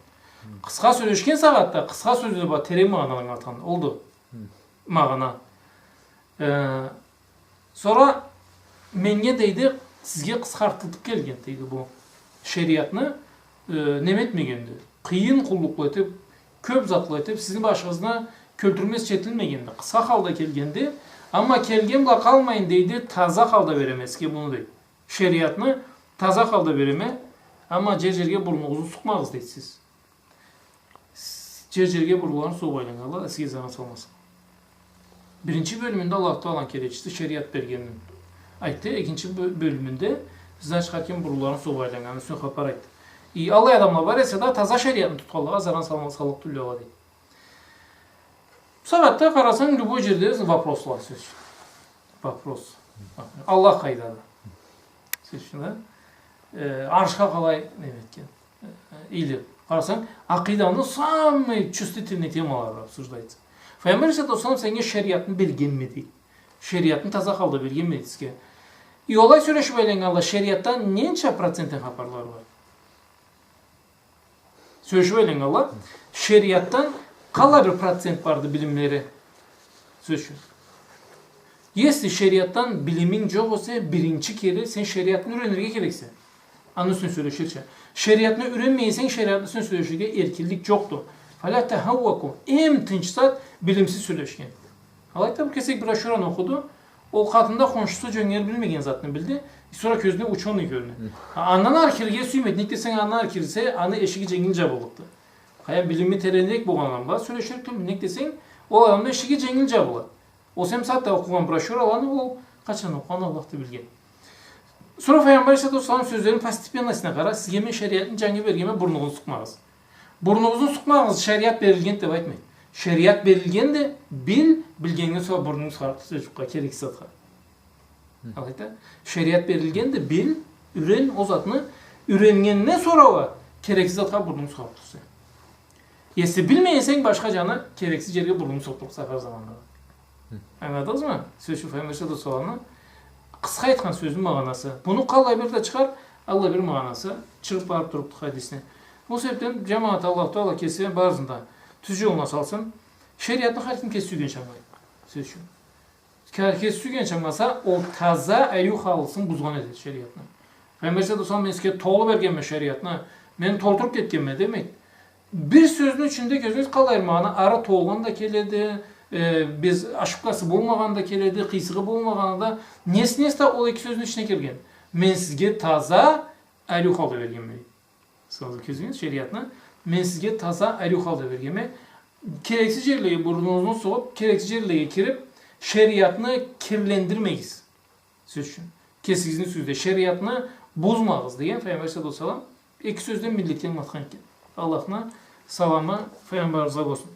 Kısa söyleşken sağatta kısa sözü var, terim mağanadan atan oldu. Mağana. Sonra menge deydi, sizge kıskartılıp gelgen deydi bu. Şeriatını nemetmegendi. Kıyın kulluklu etip, köp zatlı etip, sizin başınızına kültürmez çetilmegendi. Kısa halda gelgendi. Ama kelgemle kalmayın deydi, taza halda veremez ki bunu deydi. Şeriatını taza halda vereme ama cercerge burnunuzu sıkmağız deydi siz. Cercerge burnularını su baylanlarla da size zaran salmasın. Birinci bölümünde Allah Teala kereçti şeriat belgenin aytti. İkinci bölümünde sizden çıkarken burnularını su baylanlarla üstüne kapar aytti. Allah adamla var ise da taza şeriatını tutkalığa zaran salması halık tülü ola deydi. Sabatta karasan любой жерде вопросlar söz. Вопрос. Allah kaydadı. Söz şuna. Arşka kalay demetken. Или karasan akidanın самый чувствительный temaları обсуждается. Peygamber sallallahu aleyhi ve sellem şeriatını bilgenmedi. Şeriatını taza halda bilgenmedi ki. Olay söyleşip eylenganda şeriattan neçe prosentten haberler var? Söyleşip eylenganda şeriattan kala bir procent vardı bilimleri. Söz şu. Если şeriattan bilimin çok olsa birinci kere sen şeriatını öğrenirge gerekse. Anlıyorsun söyleşirse. Şeriatını öğrenmeysen şeriatını söyleşirge erkillik yoktu. Fala tahawwaku. Em tınçsat bilimsiz söyleşken. Alayta bu kesek bir aşuran okudu. O kadında konuştuğu cönger bilmegen zatını bildi. Sonra közüne uçanı görünü. Andan arkirge süymet. Nektesen andan arkirse anı eşiki cengin cabılıktı. Kaya bilimi terenlik boğanan var. Söyleşirken nektesen o adamda eşiki cengin cabılı. O semsatta okugan broşür alanı o kaçan okugan Allah'ta bilgen. Sonra Peygamber sallallahu aleyhi ve sellem sözlerin pasistipenlasına kara sizgemen şeriatın canı vergeme burnunuzu sıkmağız. Burnunuzu sıkmağız şeriat verilgen de etmeyin. Şeriat verilgen de bilgenden sonra burnunuz sarıp çocukka gereksiz atka. Alayta şeriat verilgen de bil, üren o zatını ürengenine sonra var. Gereksiz atka burnunuz sarıp tutsa. Esi bilmeyenseng başka canı gereksiz yerge burnunu soktuk sefer zamanında. Anladınız mı? Söz şu Peygamber de soğanı. Kısa aytkan sözün mağanası. Bunu kalay bir de çıkar, Allah bir mağanası. Çıkıp barıp duruptuk hadisine. Bu sebepten cemaat Allah Teala kesilen barzında tüzü yoluna salsın. Şeriatın harfini kesiyor genç anlayın. Söz şu. Kesiyor genç anlasa o taza eyyuh alsın buzgan edir şeriatına. Peygamber de soğan meske toğlu bergenme şeriatına. Men tolturup ketkenme demek. Bir sözün içinde gözünüz kalay mağana ara toğlan da keledi. Biz aşıkası bulmagan da keledi, kıysığı bulmagan da nes de o iki sözün içine girgen. Men sizge taza eyyuh aldı vergenme. Sağlık közünüz şeriatına. Men sizge taza eyyuh aldı vergenme. Gereksiz yerlere burnunuzunu soğup, gereksiz yerlere girip şeriatını kirlendirmeyiz. Söz şu. Kesikizin sözde şeriatını bozmağız diye Peygamber sallallahu aleyhi ve sellem iki sözden milletten matkan ki. Allah'ına salamı Peygamberimize olsun.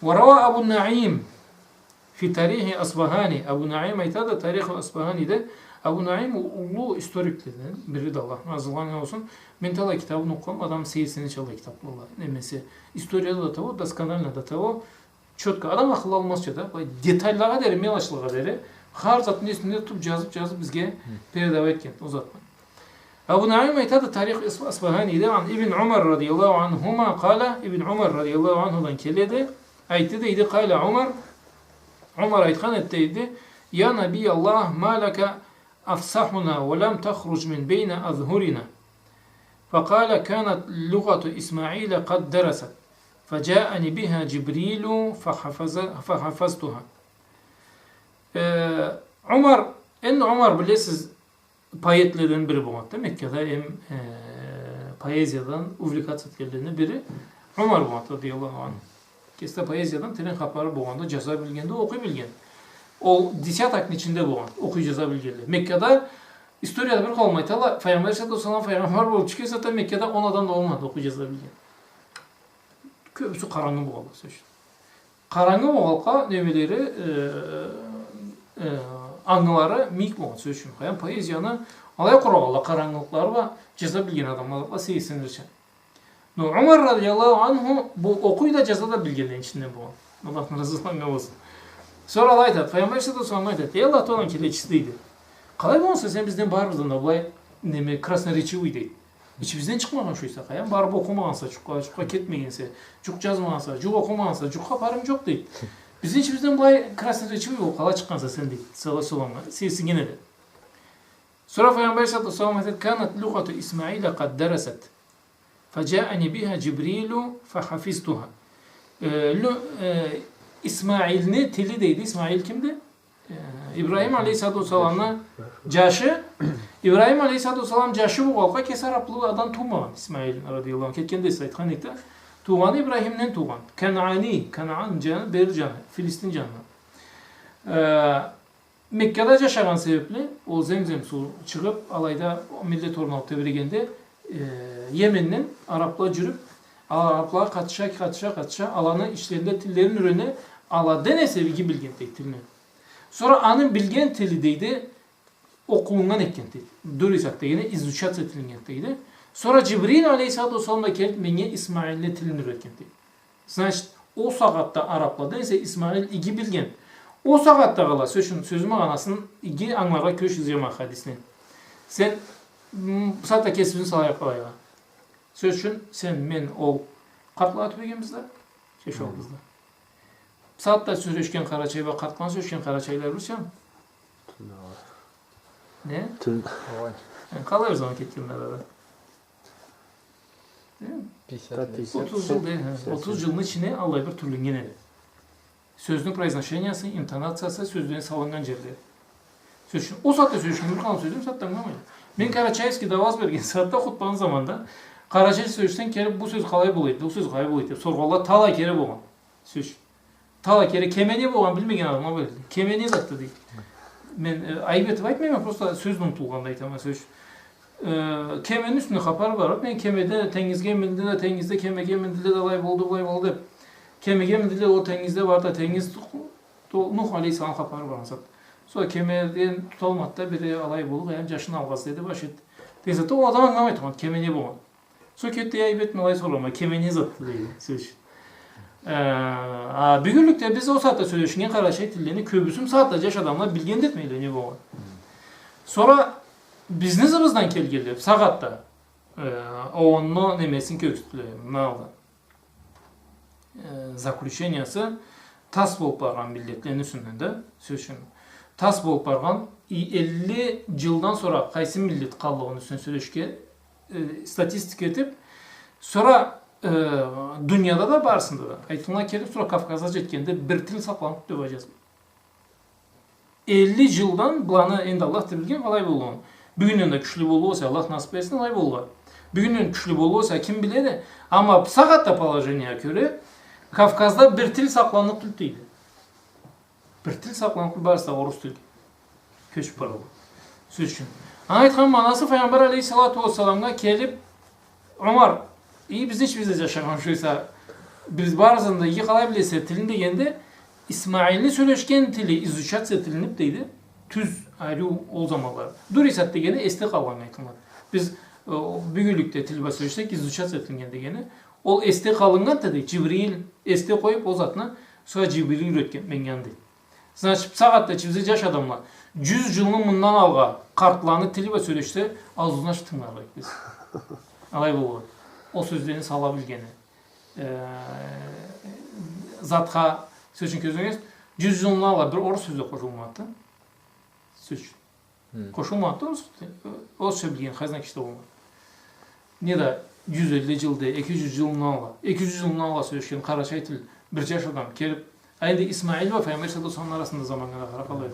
Ve rava Abu Naim fi tarihi Asbahani. Abu Naim aytada tarihi Asbahani'de Abu Naim ulu historiklerden biri de Allah razı olsun. Ben tala kitabını okuyam, adam seyircini çalıyor kitaplı Allah. Nemesi, istoriyada da tavo, daskanalına da tavo. Çötka, adam akıllı olmazca da, detaylığa deri, melaçlığa deri, har zatın üstünde tutup yazıp bizge perdava etken, uzatma. Abu Naim aytada tarih Asbahani'de an İbn Umar radıyallahu anhuma kala, İbn Umar radıyallahu anhudan keledi, ayette deydi, kala Umar aytkan etteydi, ya Nabiyallah ma laka afsahuna ve lem tahruc min beyne azhurina. فقال كانت لغة إسماعيل قد درست فجاءني بها جبريل فحفظتها. Umar bilirsiniz payetlerden biri bu madde. Mekke'de poeziyadan uvlikat satkerlerinden biri Umar bu madde radıyallahu anh. Keste poeziyadan tren kapları bu anda ceza bilgende okuy bilgen. O disyatakın içinde bu anda okuy ceza bilgenler. Mekke'de İstoryada bir kalmaydı. Allah Peygamber sallallahu aleyhi ve sellem peygamber olup çıkıyorsa zaten Mekke'de 10 adam da olmadı okuyacağız da bilgen. Köpüsü karanlığı bu halka söyledi. Karanlığı bu halka nevileri anıları mik bu söyledi. Yani poeziyanı alay kurağla karanlıkları ve ceza bilgen adamlarla seyirsindirçen. Umar radıyallahu anhu bu okuyu da ceza da bilgenlerin içinde bu. Allah'ın razısından ne olsun. Sonra Allah ayet. Peygamber sallallahu aleyhi ve sellem ayet. Ey Allah Teala'nın kirleçisiydi. Kalay olsa sen bizden bağırırdın da bulay krasnarechiviydi. İçimizden çıkmagan şuysa kayan bağırıp okumagansa, çukka ketmegense, çuk yazmagansa, çuk okumagansa, çukka barım yok değil. Bizden içimizden bulay krasnarechivi o kala çıkkansa sen değil. Sağla solama, sesin gene de. Sonra Peygamber sallallahu aleyhi ve sellem kanat lugatu İsmail kad daraset. Faca'ani biha Cibrilu fahafiztuha. İsmail'in tili deydi. İsmail kimdi? İbrahim Aleyhisselatü Vesselam'la caşı, İbrahim Aleyhisselatü Vesselam caşı bu halka keser Araplı adam tuğmagan İsmail radıyallahu anh. Ketken de sayt kanıkta. Tuğanı İbrahim'den tuğan. Kanaan canı, Beri canı, Filistin canı. Mekke'de yaşagan sebeple o zemzem su çıkıp alayda millet ornalık tebrigende Yemen'den Araplar cürüp Araplar katışa alanı işlerinde tillerin ürünü ala denese bilgi bilgen tek tilini. Sonra anın bilgen tili deydi, okulundan ekkentiydi. Durisak'ta yine izuçat etilingentiydi. Sonra Cibril Aleyhisselatü Vesselam'da kelip menge İsmail'le tilini üretkentiydi. Значит, o sagatta Arapla dense İsmail igi bilgen. O sagatta kala sözüme anasının igi anlara köş izlemek hadisini. Sen satta kesibini salaya kalaya. Söz için sen men ol kartla atıp egemizde, şeş olduzda. Saatte sürüşken Karaçay ve katman sürüşken Karaçaylar bilsen. Ne? Tüm. Yani kalır zaman ketkenler arada. Değil mi? 30 yıl değil. 30 yılın içine Allah bir türlü yine. Sözlük произношениясы, интонациясы sözlüğüne salıngan жерleri. Sözlük. O saatte sürüşken bir kalan sözlüğüm saatte anlamayın. Ben Karaçayevski'de avaz bergen saatte xutbanın zamanda Karaçay sürüşten kelip bu söz kalay bulaydı, bu söz kalay bulaydı. Sorgalla talay kere boğan. Söz. Tala kere kemeni boğan bilmegen adamlar böyle. Kemeni zattı değil. Ben ayıp etip aytmayayım, prosta söz unutulganda aytama söz. Kemenin üstünde kapar var. Ben kemede tengizge mindile tengizde kemege mindile de alay oldu. Kemege mindile o tengizde var da tengiz Nuh Aleyhisselam kapar var zat. Sonra kemeden tutalmadı da biri alay buldu. Yani yaşını algası dedi baş etti. Teyze o adam anlamaydı. Kemeni boğan. Sonra kötü ayıp etme alay sorulama. Kemeni zattı değil söz. Bir günlükte biz o saatte söyleşingen Karaçay tillerini köbüsüm saatte yaş adamlar bilgen etmeyle ne bu. Sonra biz ne zamandan kelgeli sagatta onun nemesin kökstülü nalda. Zaklüşeniyası tas bolup bargan milletlerin üstünde söylüşün. Tas bolup bargan 50 yıldan sonra qaysı millet kallığının üstüne söyleşke statistik etip sonra dünyada da barsında da. Aytılına kelip sonra Kafkas'a jetkende bir til saklanıp döveceğiz. 50 yıldan bulanı endi Allah bilgen kalay bolğan. Bugünden de güçlü bolsa Allah nasip etsin alay bolğan. Bugünden güçlü bolsa kim biledi? Ama sagatta положения göre Kafkas'da bir til saklanıp tutuydu. Bir til saklanıp barsa Orus tili. Köçüp baralı. Söz için. Aytkan manası Peygamber Aleyhissalatu vesselam'a kelip Ömer iyi biz hiç bize yaşagan şuysa biz barzında iyi kalay bilese tilinde gende İsmail'ni söyleşken tili izuşatsa tilinip deydi. Tüz ayrı o zamanlar. Dur isatte gene esti kalgan aytılmadı. Biz büyülükte tilba söyleşsek izuşatsa tilinde gene ol esti kalıngan dedi. Cibril esti koyup o zatına sonra Cibril üretken mengen değil. Значит, sagatta çizici yaş adamlar 100 yılının bundan alga kartlarını tilba söyleşse ağzına tınlarlar biz. Alay bu. O sözlerini salabilgeni. Zatha sözün közünüz 100 yılından alga bir orus sözü koşulmadı. Söz. Koşulmadı o söylediğin hazine kişi olmadı. Ne de 150 yılda 200 yılından alga 200 yılından alga söyleşken Karaçay til bir yaş adam kelip aynı İsmail ve Peygamber sallallahu aleyhi arasında zamanına kalıyor.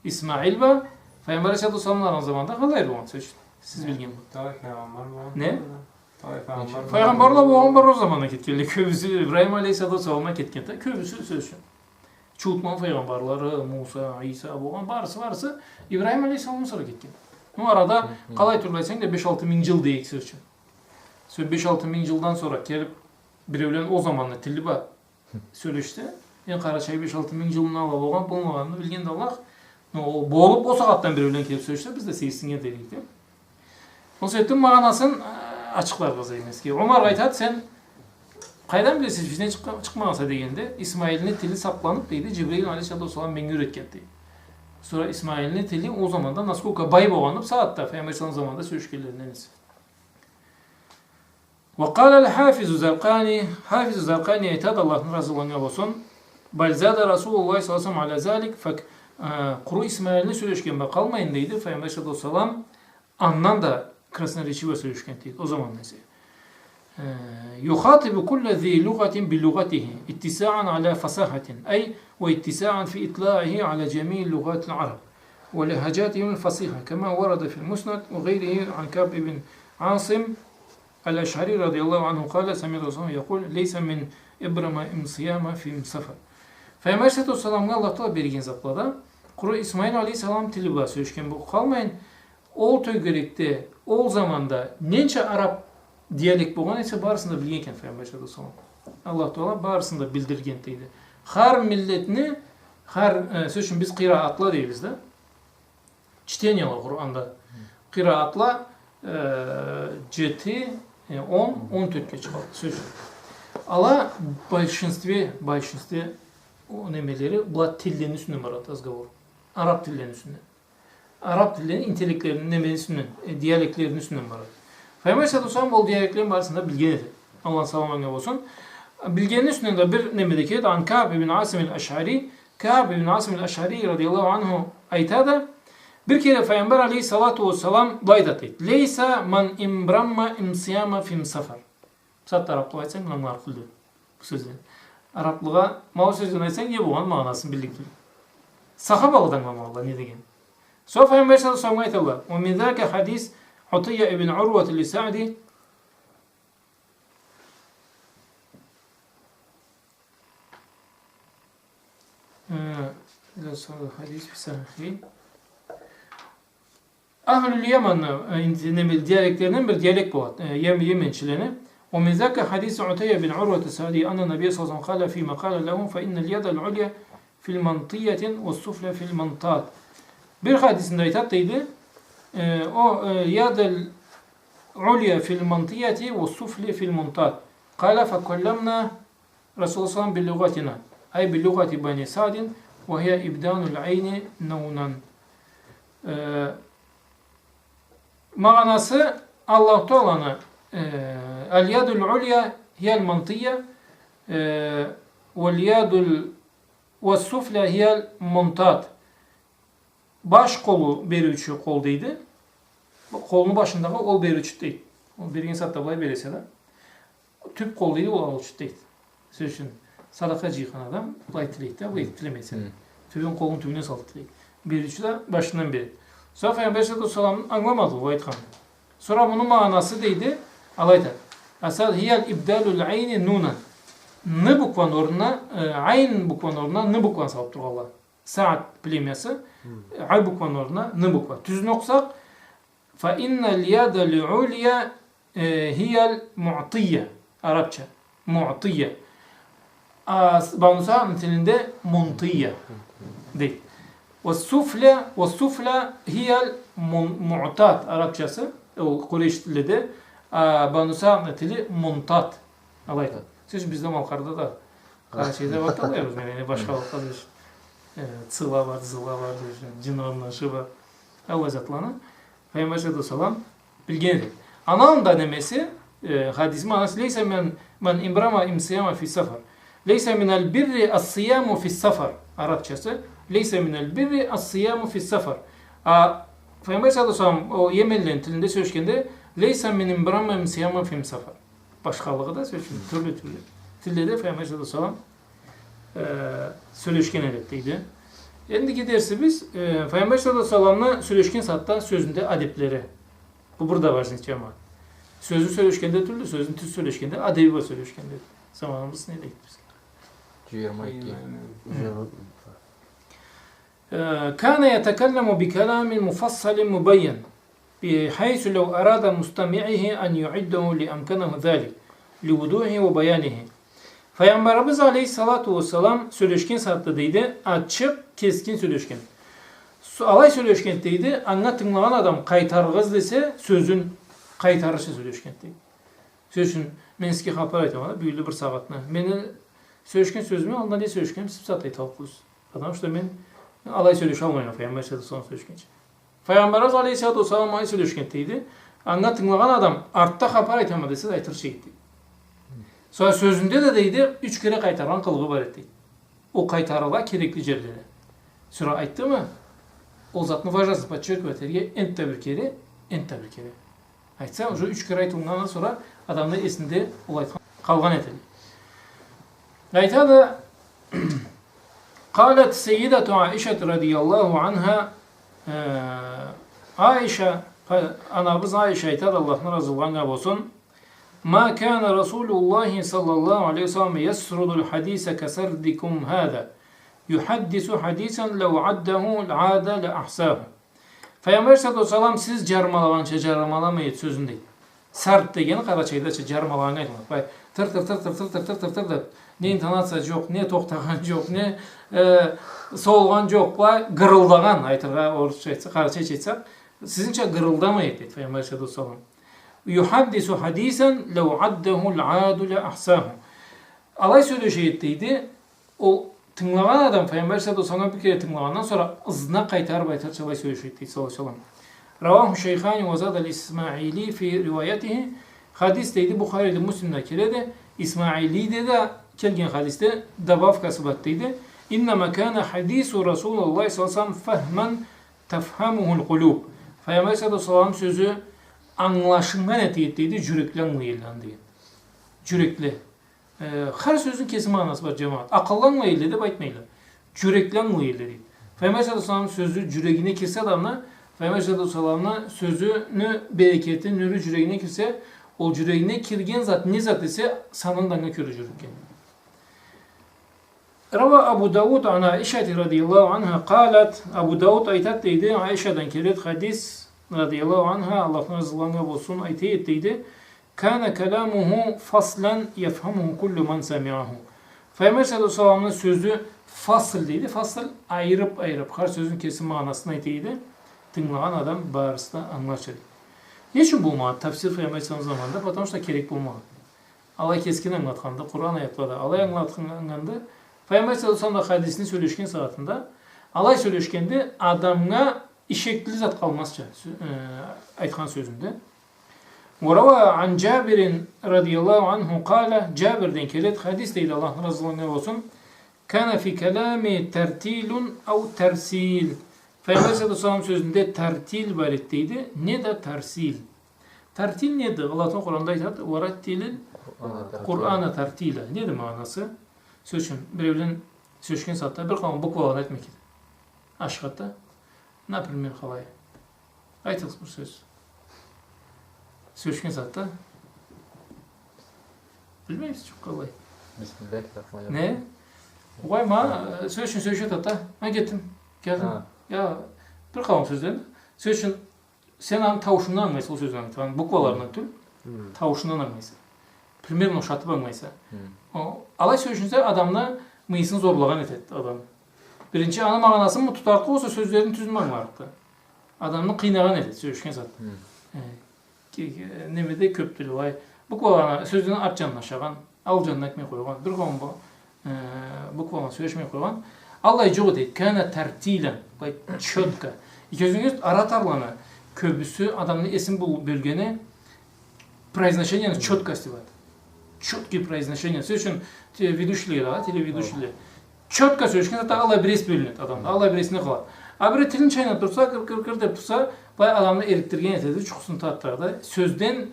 İsmail ve Peygamber sallallahu aleyhi zamanında kalıyor söz. Siz bilgin bu. Ne? Peygamberle boğan o zamana ketkenli. Köbüsü İbrahim Aleyhisselam'a ketkende. Köbüsü sözü. Çultman peygamberleri Musa, İsa boğan varsa İbrahim Aleyhisselam'ın sonra ketken. Bu arada kalay turlaysan da 5-6 bin yıl deyik sözü. 5-6 bin yıldan sonra gelip bir evlen o zamanla tilba söyleşti. Yani Karaçay 5-6 bin yılına ala boğan bulmağını bilgen de Allah boğulup o saatten bir evlen kelip söyleşti. Biz de seyisine dedik. O sebepten manasın açıklar kazayınız ki. Ömer aytat sen qaydan bilesiz bizden çıkmasa degende İsmail'in tili saklanıp deydi Cibril Aleyhisselam men üretkendi. Sonra İsmail'in tili o zamanda nasıl o bay boğanıp saatte Peygamber zamanında söyleşkelerinden ise. Ve qala el-Hafiz Zerkani Hafiz Zerkani aytat Allah'ın razılığına olsun. Bel zada Resulullah sallallahu aleyhi ve sellem ala zalik fak Kuru İsmail'in söyleşken kalmayın deydi Peygamber sallallahu andan da Krasna Reçiva söyleşkentiydi. O zaman neyse. Yukhatibu kulle zi lugatin bi lugatihi ittisa'an ala fasahatin ay ve ittisa'an fi itla'ihi ala cemii lugatil Arab ve lehacatihim fasiha kema varada fil musnad ve gayrihi an Ka'b ibn Asim el-Eş'ari radıyallahu anhu kâle semi'tu Resulullah yekul leysa min ibrama imsiyama fi msafar. Peygamber sallallahu aleyhi ve sellem Allah'ta bergen zaplada Kuru İsmail aleyhisselam tili var söyleşken bu kalmayın. O tögerekte o zamanda nence Arap diyalek boğan ise barısında bilgenken Peygamber sallallahu aleyhi ve sellem. Allah Teala barısında bildirgenteydi. Har milletini har sözün biz kıraatla değiliz de. Çiteniyalar Kur'an'da. Kıraatla 7 10 14'e çıkardı söz. Allah большинстве o nemeleri bu tillerin üstünde var razgovor. Arap tillerinin üstünde. Arap dillerinin inteleklerinin nemesinin, diyaleklerinin üstünden var. Peygamber sallallahu aleyhi ve sellem o diyaleklerin barısında bilgenedi. Allah salamanı olsun. Bilgenin üstünden de bir nemedeki de an Ka'b ibn Asim el-Eş'ari Ka'b ibn Asim el-Eş'ari radıyallahu anhu aytada bir kere Peygamber aleyhissalatu vesselam baydat etti. Leysa man imbramma imsiyama fim safar. Saat Araplığa etsen bunlar kıldı. Bu sözden. Araplığa mağu sözden etsen ye boğan manasını birlikte. Sahabalıdan mı Allah ne degen? Sonra Peygamber sallallahu aleyhi ve sellem ayet Allah. Ve min zâke hadis Utiyye ibn Urvet el-Sa'di hadis bir sahih. Ahlül Yemen diyaleklerinden bir diyalek bu. Yemençilerine. Ve min zâke hadis Utiyye ibn Urvet el-Sa'di anna Nebiye sallallahu aleyhi ve sellem kâle fîme kâle lehum fe innel yedel ulya fil mantiyetin ve sufle fil mantat. Bir hadisinde aytattaydı. O yadel ulya fil mantiyeti ve sufli fil muntat. Kâle fekullemnâ Resulullah sallallahu aleyhi ve sellem billugatina. Ay billugati bani Sa'din ve hiye ibdanul ayni nunan. Manası Allah Teala'nın el yadul ulya hiyel mantiyye vel yadul ve sufla hiyel muntat. Baş kolu beri üçü koldaydı. Kolunun başındaki ol beri üçü değil. O bir insan tabi böylese de. Tüp koldaydı o al üçü değil. Söz için sadaka cıyıkan adam bu etileydi. Bu etilemeyse. Tüpün kolun tüpüne saltılıydı. Bir üçü de başından beri. Sonra Peygamber sallallahu aleyhi ve sellem anlamadı bu ayetkanı. Sonra bunun manası deydi. Alaydı. Asal hiyel ibdalul ayni nunan. N bukvan oruna, ayn bukvan oruna n bukvan salıp Allah. Saat plemyası. Ay bukvan oruna n bukvan. Tüzün okusak fa innel yadel ulya hiyel mu'tiyye. Arapça. Mu'tiyye. Banusa nitelinde muntiyye. Değil. Ve sufla hiyel mu'tat. Arapçası. O Kureyş dili de Banusa niteli muntat. Alaydı. Siz bizde Malkar'da da Karaçay'da bakalıyoruz. Yani başka bakalıyoruz. Sıla var, zıla var, cinanla, şıva. Allah zatlarına. Peygamber sallallahu aleyhi ve sellem bilgenidir. Anam da demesi, hadis manası, leyse men imbrama imsiyama fi safar. Leyse minel birri as-siyamu fi safar. Arapçası. Leyse minel birri as-siyamu fi safar. Peygamber sallallahu aleyhi ve sellem o Yemenlilerin dilinde söyleşkende leyse min imbrama imsiyama fi safar. Başkalığı da söyleşkende. Türlü. Dilde de Peygamber sallallahu aleyhi ve sellem söyleşken edetteydi. Endiki dersimiz Peygamber sallallahu aleyhi ve sellem'le söyleşken hatta sözünde adepleri. Bu burada var sizin cemaat. Sözü söyleşkende türlü, sözün tüz söyleşkende adebi var söyleşkende. Zamanımız ne deyiz? 22. Kana yetekellemu bi kelamin mufassalin mubayyen bihaysu lev arada mustami'ihi en yu'iddahu li amkanahu zalik li vuduhi ve bayanihi. Peygamberimiz aleyhissalatu vesselam söyleşken saatteydi. Açık, keskin söyleşken. Alay söyleşkendeydi. Anlatımlanan adam kaytargız dese sözün kaytarışı söyleşkendeydi. Sözün men eski hapar aytamadı. Büyülü bir saatine. Meni söyleşken sözümü ondan ne söyleşken siz satay talpuz. Adam işte men alay söyleş almayın. Peygamber son söyleşken. Peygamberimiz aleyhissalatu vesselam alay söyleşkendeydi. Anlatımlanan adam artta hapar aytamadı dese aytır şeydi. Sonra sözünde de deydi, 3 kere kaytaran kılgı var etti. O kaytarıla gerekli cerleri. Sonra ayttı mı? O zatını vajası patçılık ve terge ente bir kere. Aytsa, o 3 kere aytılığından sonra adamda esinde olay kalgan eteli. Ayta da Kalet Seyyidatu Aişe radiyallahu anha Aişe, anabız Aişe ayta da Allah'ın razılığına olsun. ما كان رسول الله صلى الله عليه وسلم يسرد الحديث كسردكم هذا يحدث حديثا لو عده العادة لأحساه. Peygamber sallallahu aleyhi ve sellem siz carmalavança carmalamayı sözün değil. Sart degeni Karaçay'da carmalavan aytmak. Bay tır ne intonasiya yok, ne toxtagan yok, ne solgan yok, bay gırıldagan aytırga orçaysa Karaçay çetsek sizinçe gırıldamayı dedi Peygamber sallallahu aleyhi ve sellem. Yuhaddisu hadisen lev addehu'l adu le ahsahu. Alay söyleşeyitteydi. O tınlagan adam Peygamber sallallahu aleyhi ve sellem bir kere tınlagandan sonra ızına kaytarıp aytarça alay söyleşeyitteydi sallallahu aleyhi ve sellem. Ravahu şeyhani ve zadal İsmaili fi rivayetihi. Hadis deydi Bukhari'de Müslim'de kelede. İsmaili'de de kelgen hadiste dabaf kasıbatteydi. İnneme kâne hadisu Resulullah sallallahu aleyhi ve sellem fehmen tefhamuhul kulub. Peygamber sallallahu aleyhi ve sellem sözü anlaşılgan etiyetteydi, cürekli anlayılan diye. Cürekli. Her sözün kesin manası var cemaat. Akıllanmayıyla da baytmayıyla. Cürekli anlayılan diye. Peygamber sallallahu aleyhi ve sellem sözü cüregine kirse adamla, Peygamber sallallahu aleyhi ve sellem sözünü bereketi, nürü cüregine kirse, o cüregine kirgen zat ne zat ise sanından körü cürekken. Rava Abu Davud ana Aişe radıyallahu anha qalat, Abu Davud aytat deydi, Aişe'den kelet hadis radıyallahu anha Allah'ın rızılarına olsun ayeti ettiydi. Kana kelamuhu faslan yefhamuhu kullu man semi'ahu. Peygamber sallallahu aleyhi ve sellem'in sözü fasıl deydi. Fasıl ayırıp her sözün kesin manasını aytiydi. Dinleyen adam bağırsa anlaşır. Niçin bulmadı? Tafsir Peygamber sallallahu aleyhi ve sellem'in zamanında. Потому что gerek bulmadı. Алай keskin anlatkandı, Kur'an ayetleri alay anlatkandı. Peygamber sallallahu aleyhi ve sellem hadisini söyleşken saatinde alay söyleşkende adamga işekli zat kalmazça aytkan sözünde. وروى عن جابر رضي الله عنه قال Cabir'den kelet hadis değil Allah razı olsun. Kana fi kelami tertilun au tersil. Peygamber sallallahu aleyhi ve sellem sözünde tertil var ettiydi. Ne de tersil. Tertil nedir? Allah'ın Kur'an'da ayet varattilil Kur'an'a tertila. Nedir manası? Sözün birevlen sözken satta bir kalan bukvalan etmek. Aşkata. Ne yapayım halay? Aytınız bu söz. Sözken satta. Bilmeyiz çok kolay. Ne? Vay ma sözün satta. Ben gittim. Geldim. Ya bir kalan sözden. Sözün sen an tavşundan anlaysa o sözden. Bukvalarından tüm. Tavşundan anlaysa. Primerno şatı bakmaysa. Alay sözünse adamla mıyısını zorlagan etti adam. Birinci ana mağanası mı tutarlı olsa sözlerini tüzünmen vardı. Adamını kıynagan etti sözüşken zaten. Nemede köptülü vay. Bu kvalana sözünü artcanın aşağıdan, alcanına ekmeği koyulan, bir kvalana bu kvalana söyleşmeyi koyulan. Allah'ı çoğu deyip, kâne tertilen, çötka. İközünüz aratarlana köbüsü adamın esin bu bölgene произношение четкости var. Четкие произношения. Söylüşün ведущие var, televедущие. Четко söylüşken zaten Allah bireys bölünür adamda. Allah bireysine kalar. Abi tilin çayına dursa, kır de dursa, bay adamı eriktirgen etedi, çukusun tatlarda. Sözden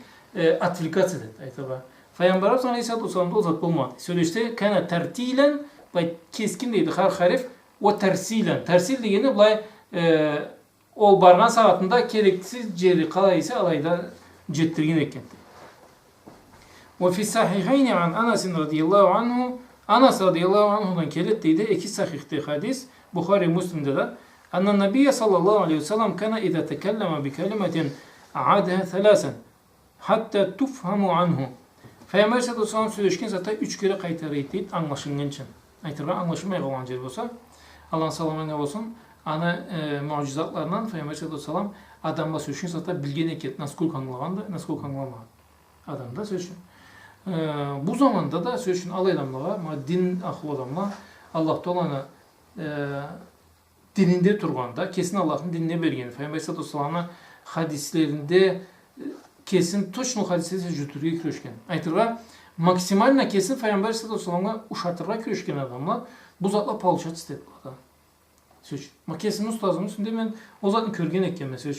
atilikat ededi. Aytaba. Peygamber sonra İsa Aleyhisselam'da o zat bulmadı. Söyleşte kana tertilen, bay keskin deydi, harif, o tersilen. Tersil degeni bay ol bargan saatinde gereksiz ceri kalaysa alayda jettirgen ekkendi. وفي الصحيحين عن أنس رضي الله عنه أنس رضي الله عنه'dan kelet deydi. İki sahihte hadis Bukhari Müslim'de de أن النبي صلى الله عليه وسلم كان إذا تكلم بكلمة أعادها ثلاثا حتى تفهم عنه. Peygamber sallallahu aleyhi ve sellem söyleşken zaten 3 kere qaytarı etdi anlaşılgan için. Aytırgan anlaşılmay qalan yer bolsa Allah'ın salamına olsun. Ana mucizatlarından Peygamber sallallahu aleyhi ve sellem adamla söyleşken zaten bilgen eket nasıl kanılagandı, nasıl kanılamadı. Adam da söyleşken. Bu zamanda da söyleşken alay adamlara, din ahlı adamlar Allah Teala'na dininde turganda, kesin Allah'ın dinine bergeni. Peygamber sallallahu aleyhi ve sellem'in hadislerinde kesin точно hadisleri juturga kirişken. Aytırga maksimalna kesin Peygamber sallallahu aleyhi ve sellem'e uşatırga kirişken adamlar bu zatla palşat istedi bu adam. Söz. Ma kesin ustazımın üstünde ben o zatını körgen ekken mesela.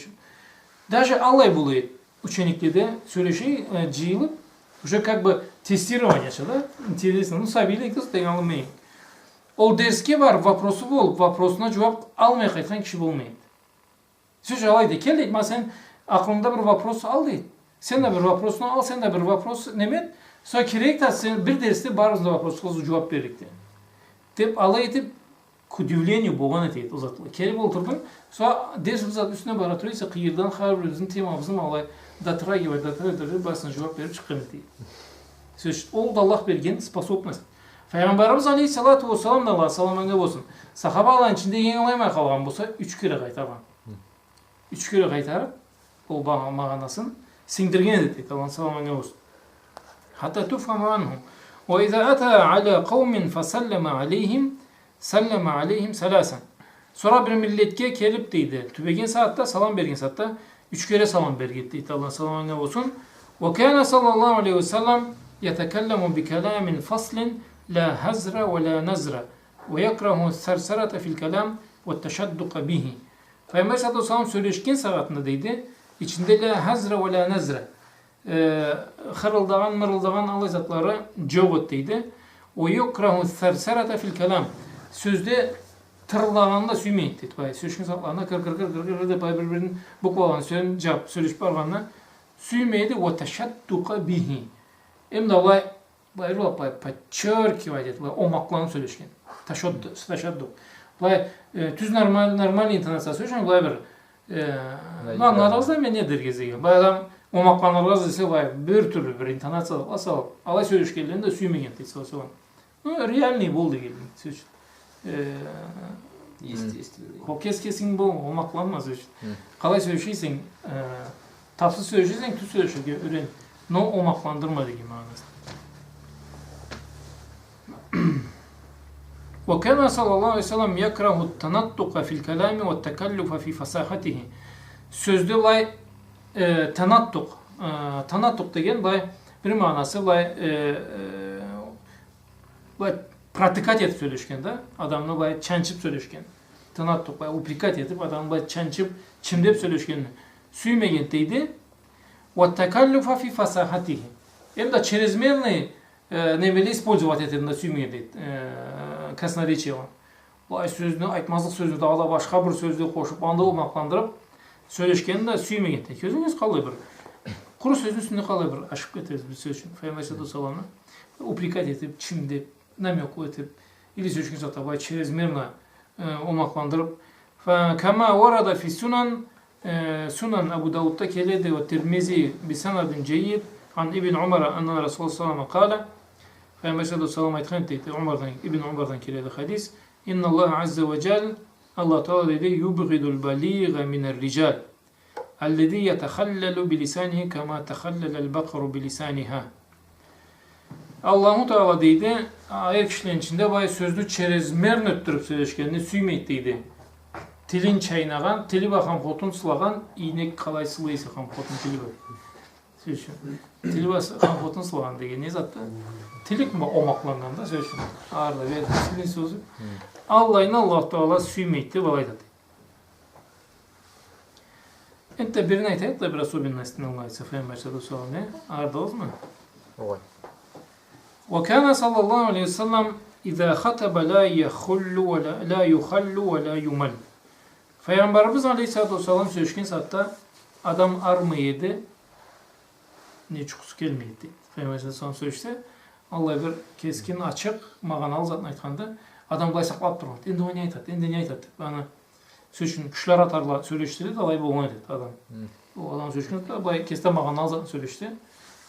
Даже Allah bulayı ученикte söyleşi cıyılıp уже как бы тестирование да? Интересно. Ну sabile ikisi de anlamayın. O derske var, vaprosu bol, vaprosuna cevap almaya kayıtan kişi bulmayın. Söz alaydı, keldi, ma sen aklında bir vapros al değil. Sen de bir vaprosunu al, sen de bir vapros nemet. Sonra kerek de sen bir derste barızda vaprosu cevap verirdi. Tep alay edip kudüvleniyor, boğan eteydi o zatla. Kelip oturdun, sonra ders zat üstüne baratırıysa kıyırdan xarabırızın temamızın alay datıra gibi datıra basına cevap verip çıkın eteydi. Söz, o da Allah bergen spasopnost. Peygamberimiz Aleyhissalatu vesselam da Allah salamanga olsun. Sahabaların içinde yeni olayma kalgan bolsa 3 kere qaytargan. 3 kere qaytarıp o mağanasını sindirgen etdi. Allah salamanga olsun. Hatta tufhamu anhum. Ve iza ata ala kavmin fasallama aleyhim sallama aleyhim salasan. Sonra bir milletke kelip deydi. Tübegen saatte salam bergen saatte 3 kere salam bergetti. Allah salamanga olsun. Ve kana sallallahu aleyhi ve sellem yetekellemu bi kelamin faslin la hazra ve la nazra ve yakrahu sersarata fil kelam ve teşadduka bihi. Peygamber sallallahu aleyhi ve sellem söyleşken saatinde deydi. İçinde la hazra ve la nazra. Xırıldağan, mırıldağan Allah zatları cevap deydi. Ve yakrahu sersarata fil kelam. Sözde tırlağanda süymeydi dedi. Söyleşken saatlarında kır de birbirinin bukvalarını söyleyen cevap söyleşip barğanına süymeydi ve teşadduka bihi. Hem de Allah bayırlar подчеркивать это, omaklan söyleşken. Taşaddu. Bay tüz normal intonasiya söyleşken bay bir anladığınızda men nedir gezegen. Bay adam omaklanırlar ise bay bir türlü bir intonasiya asal. Allah söyleşkenlerinde süymegen deydi sallallahu. Realni boldu geldi söz. Kesin bu omaklanmaz söz. Kalay söyleşiysen tafsız söyleşiysen tüz söyleşken öğren. No omaklandırma degi manasında. وكان صلى الله عليه وسلم يكره التنطق في الكلام والتكلف في فصاحته. Sözde lay tanattuk деген lay bir manası lay pratikat etip söyleşken de adamla lay çançıp söyleşken. Tanattuk lay uprikat etip adamla lay çançıp çimdep söyleşkenini süymegenteydi. Ve tekallufa fi fasahatihi. Это чрезмерный немели использовать etinde süymegenteydi. Красноречие. Lay sözünü, aytmazlık sözünü dağla başka bir sözü koşup anda olmaklandırıp söyleşkeni de süymegenteydi. Közünüz kalıyor bir. Kuru sözün üstünde kalıyor bir. Aşık etiriz bir söz için. Feymeşedu salamı. Uprikat etip, çimdip, namyoku etip, ili söylüşkün sataba çrezmerna olmaklandırıp kama varada fi sunan Abu Davud'da keledi ve Tirmizi bi sanadin ceyyid an İbn Umar'a anna Resulullah sallallahu kâle Feymeşedu salamı aytkan teydi İbn Umar'dan keledi hadis inna Allah azze ve cel Allah Teala dedi yubghidul baligha minel rical الذي يتخلل بلسانه كما تخلل البقر بلسانها. Allahu Teala deydi, ayet kişilerin içinde bay sözlü çerezmer nöttürüp söyleşkenini süymeyt deydi. Tilin çaynagan, tili bakan potun sılagan, iğnek kalay sılaysa kan potun tili bak. Söyleşken. Tili bakan potun sılagan degen ne zaten? Tilik mi omaklangan da söyleşken. Ağırda verdi tilin sözü. Allah'ın Allah Teala süymeyt de balayda deydi. Ente birine ayet da biraz o bin nesline Allah'ı sefayın başladı sonra ne? Ağırda olsun mu? Oy. وكان صلى الله عليه وسلم إذا خطب لا يخل ولا لا يخل ولا يمل. Peygamberimiz Aleyhisselatü Vesselam söyleşken saatte adam armaydı, ne çıkısı gelmeydi. Peygamberimiz Aleyhisselam söyleşti. Allah bir keskin açık mağanalı zatını aytkanda adam lay saklap durmadı. Endi o ne aytadı, endi ne aytadı. Bana söyleşin güçler atarla söyleştirdi de alay bolmaydı adam. O adam söyleşken de keste mağanalı zatını söyleşti.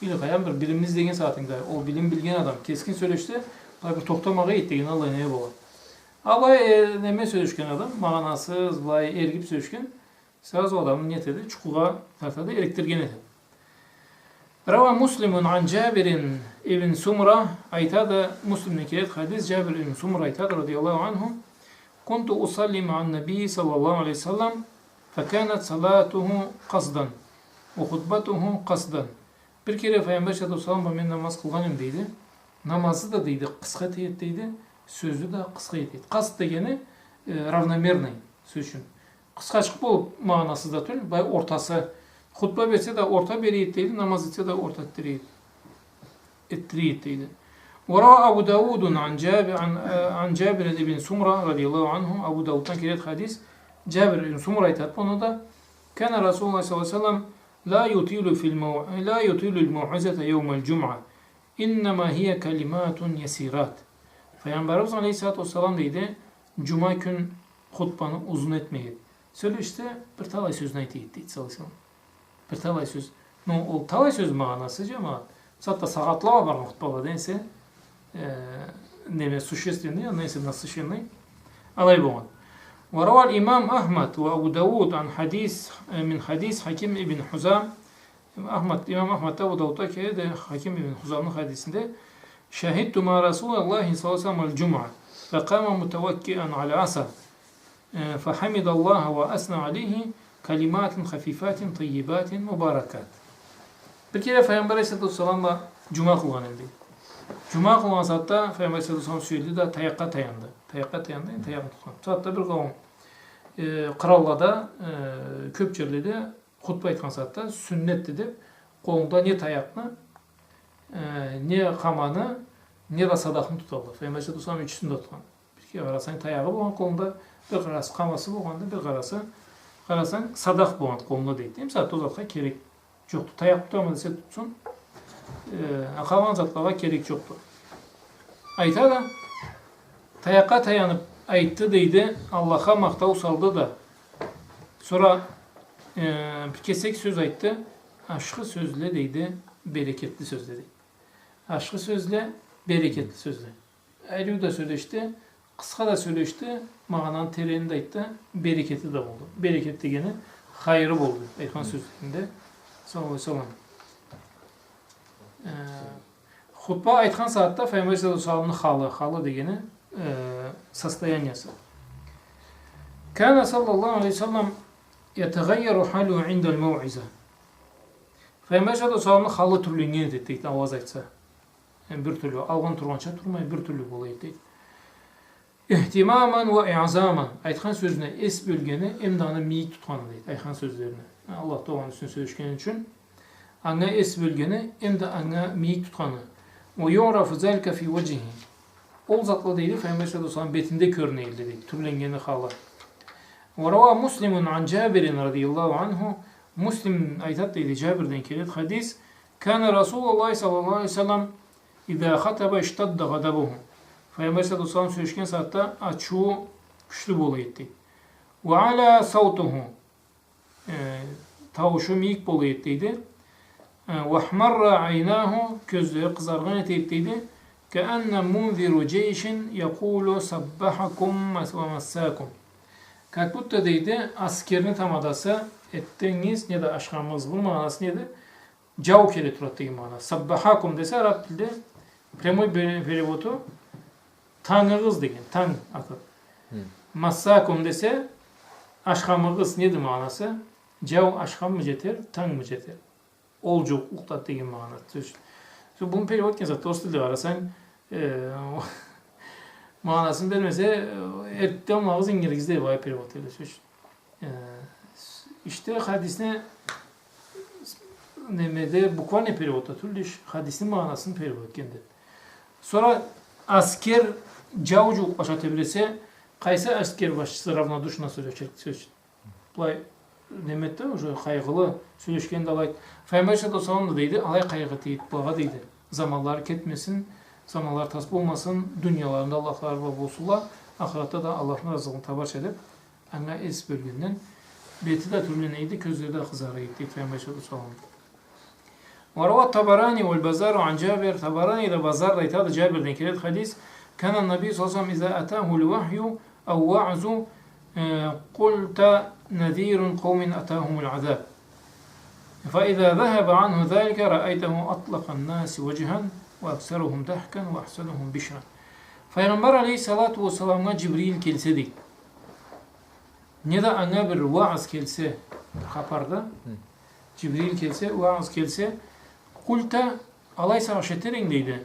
İli kayan bir biliminiz degen saatinde o bilim bilgen adam keskin söyleşti. Bir toktamağa gitti. Allah neye bolar. Alay neme söyleşken adam mağanasız, lay ergip söyleşken saz o adamın niyeti çukuğa tartadı elektirgen edi. Rava Muslimun an Cabirin ibn Sumra aytada Muslim'in kiret hadis Cabir ibn Sumra aytada radıyallahu anhu kuntu usalli ma'an nebi sallallahu aleyhi ve sellem fekânet salatuhu qasdan ve hutbatuhu qasdan. Bir kere Peygamber sallallahu aleyhi ve sellem namaz kılganım deydi. Namazı da deydi kıska teyit deydi. Sözü de kıska teyit. Qasd degeni ravnomerный söz için. Kıskaçık bolup manası da tül. Bay ortası. Hutba verse de orta beriyet deydi. Namaz etse de orta ettiriyet deydi. وروى أبو داود عن جابر بن سمرة رضي الله عنه أبو داود'dan kiret hadis Cabir ibn Sumra aytat bunu da كان رسول الله صلى الله عليه وسلم لا يطيل الموعظة يوم الجمعة إنما هي كلمات يسيرات. Peygamberimiz Aleyhisselatü Vesselam deydi Cuma gün hutbanı uzun etmeyin. Söyle işte bir talay sözünü aytıydı deydi sallallahu aleyhi ve sellem. Bir talay söz. O talay söz manası cemaat. Zaten sağatlama var hutbala dense neme suşestini ya neyse nasıl şeyini alay bu. وروى الإمام أحمد وأبو داود عن من حديث حكيم بن حزام İmam Ahmed Abu Davud'da ki de Hakim ibn Huzam'ın hadisinde şahittu ma Resulullah sallallahu aleyhi ve sellem el-cum'a fekama mutevekki'an ala asa fehamidallaha ve asna aleyhi kelimatin hafifatin tayyibatin mübarekat. Bir kere Peygamber aleyhisselam'la cuma kılganıldı. Cuma kılgan saatte Peygamber aleyhisselam söyledi de tayakka tayandı. Tayakka tayandı, tayakka tutkan. Saatte bir kavim krallada köp yerlerde hutba aytkan saatte sünnet dedip kolunda ne tayakını, ne kamanı, ne de sadakını tutaldı. Peygamber aleyhisselam üçüsünü de tutkan. Bir kere karasan tayağı boğan kolunda, bir karası kaması boğandı, bir karası karasan sadak boğan kolunda deydi. Hem saatte o zatka gerek yoktu. Tayak tutamadı ise tutsun. Kalan zatlara gerek yoktu. Ayta da tayakka tayanıp aytdı deydi. Allah'a maqtav saldı da. Sonra bir kesek söz aytdı. Aşkı sözle deydi. Bereketli söz dedi. Aşkı sözle bereketli sözle. Ayrı da söyleşti. Kıska da söyleşti. Mağanan tereğini de aytdı. Bereketi de oldu. Bereketli gene hayrı oldu. Aytkan sözlerinde. Sallallahu aleyhi ve sellem. Hutba aytkan saatte Peygamber sallallahu aleyhi ve sellem'in halı degeni состояниясы. Кана саллаллаху алейхи саллам ятағайяру халу индал мауиза. Пайғамбар саллаллаху халы түрленген дейді, ауаз айтса. Bir türlü, alған тұрғанша тұрмай, бір түрлі болады дейді. Ихтимаман ва иъзаман. Айтқан сөзіне ес бөлгені, емданы мейік тұтқаны дейді, айтқан сөздеріне. Allah doğan üstüne söyleşkenin için аңа ес бөлгені, емді аңа мейік тұтқаны. О юрафу зәлка фи ваджихи. Ол затлы дейді, Пайғамбар саллаллаху бетінде көрінейді дейді, түрленгені халы. Варауа муслимун ан Джабирин радиаллаху анху. Муслим айтады дейді, Джабирден келеді хадис. Кәна Расулаллахи саллаллаху алейхи салам İza xataba ishtadda ghadabuhu. Peygamber sallallahu aleyhi ve sellem söyleşken saatte açığı güçlü bolaydı. Ve ala savtuhu. Tavuşu miyik bolaydı. Ve ahmarra aynahu. Gözleri kızargan eteydi. Keenne munziru ceyşin yekulu sabbahakum ve massakum. Как будто deydi, askerini tamadası ettiniz ne de aşkamız bu manası neydi? Cav kere turattığı manası. Sabbahakum dese Arap dilde прямой переводу таңыңыз деген, таң атады. Массакум десе ашқамыңыз неді мағынасы? Жау ашқам мы жетер, таң мы жетер? Ол жоқ, ұқтады деген мағынасы. Бұны перевод кен зат, осы тілде қарасаң, мағынасын бермесе, әрттен мағыз ингелізде бай перевод елесі. İşte hadisine nemede bukvalne perevod türlü hadisin manasını perevod kendi. Sonra asker cavcuk başlatabilirse kaysa asker başçısı ravnodушно söyleyecek. Бұлай неметті уже қайғылы сөйлешкенді алайды. Пайғамбар саллаллаху да дейді, алай қайғы тейді бұлаға дейді. Замалар кетмесін, замалар тас болмасын, дүнияларында Аллахлар болсула, ақыратта да Аллахның разылығын табарша деп, аңа ес бөлгеннен беті де түрленейді, көздері де қызарайды дейді Пайғамбар саллаллаху. وروى الطبراني والبزار عن جابر. طبراني إذا بزار ريتاد جابر ذن كريت حديث كان النبي صلى الله عليه وسلم إذا أتاه الوحي أو وعظ قلت نذير قوم أتاهم العذاب فإذا ذهب عنه ذلك رأيته أطلق الناس وجها وأكثرهم ضحكا وأحسنهم بشرا. Peygamber aleyhissalatu vesselam'a Cibril kelse değil. Ne de ana bir vaaz kelse haparda. Cibril kelse, vaaz kelse kulta alaysa şeterin deydi.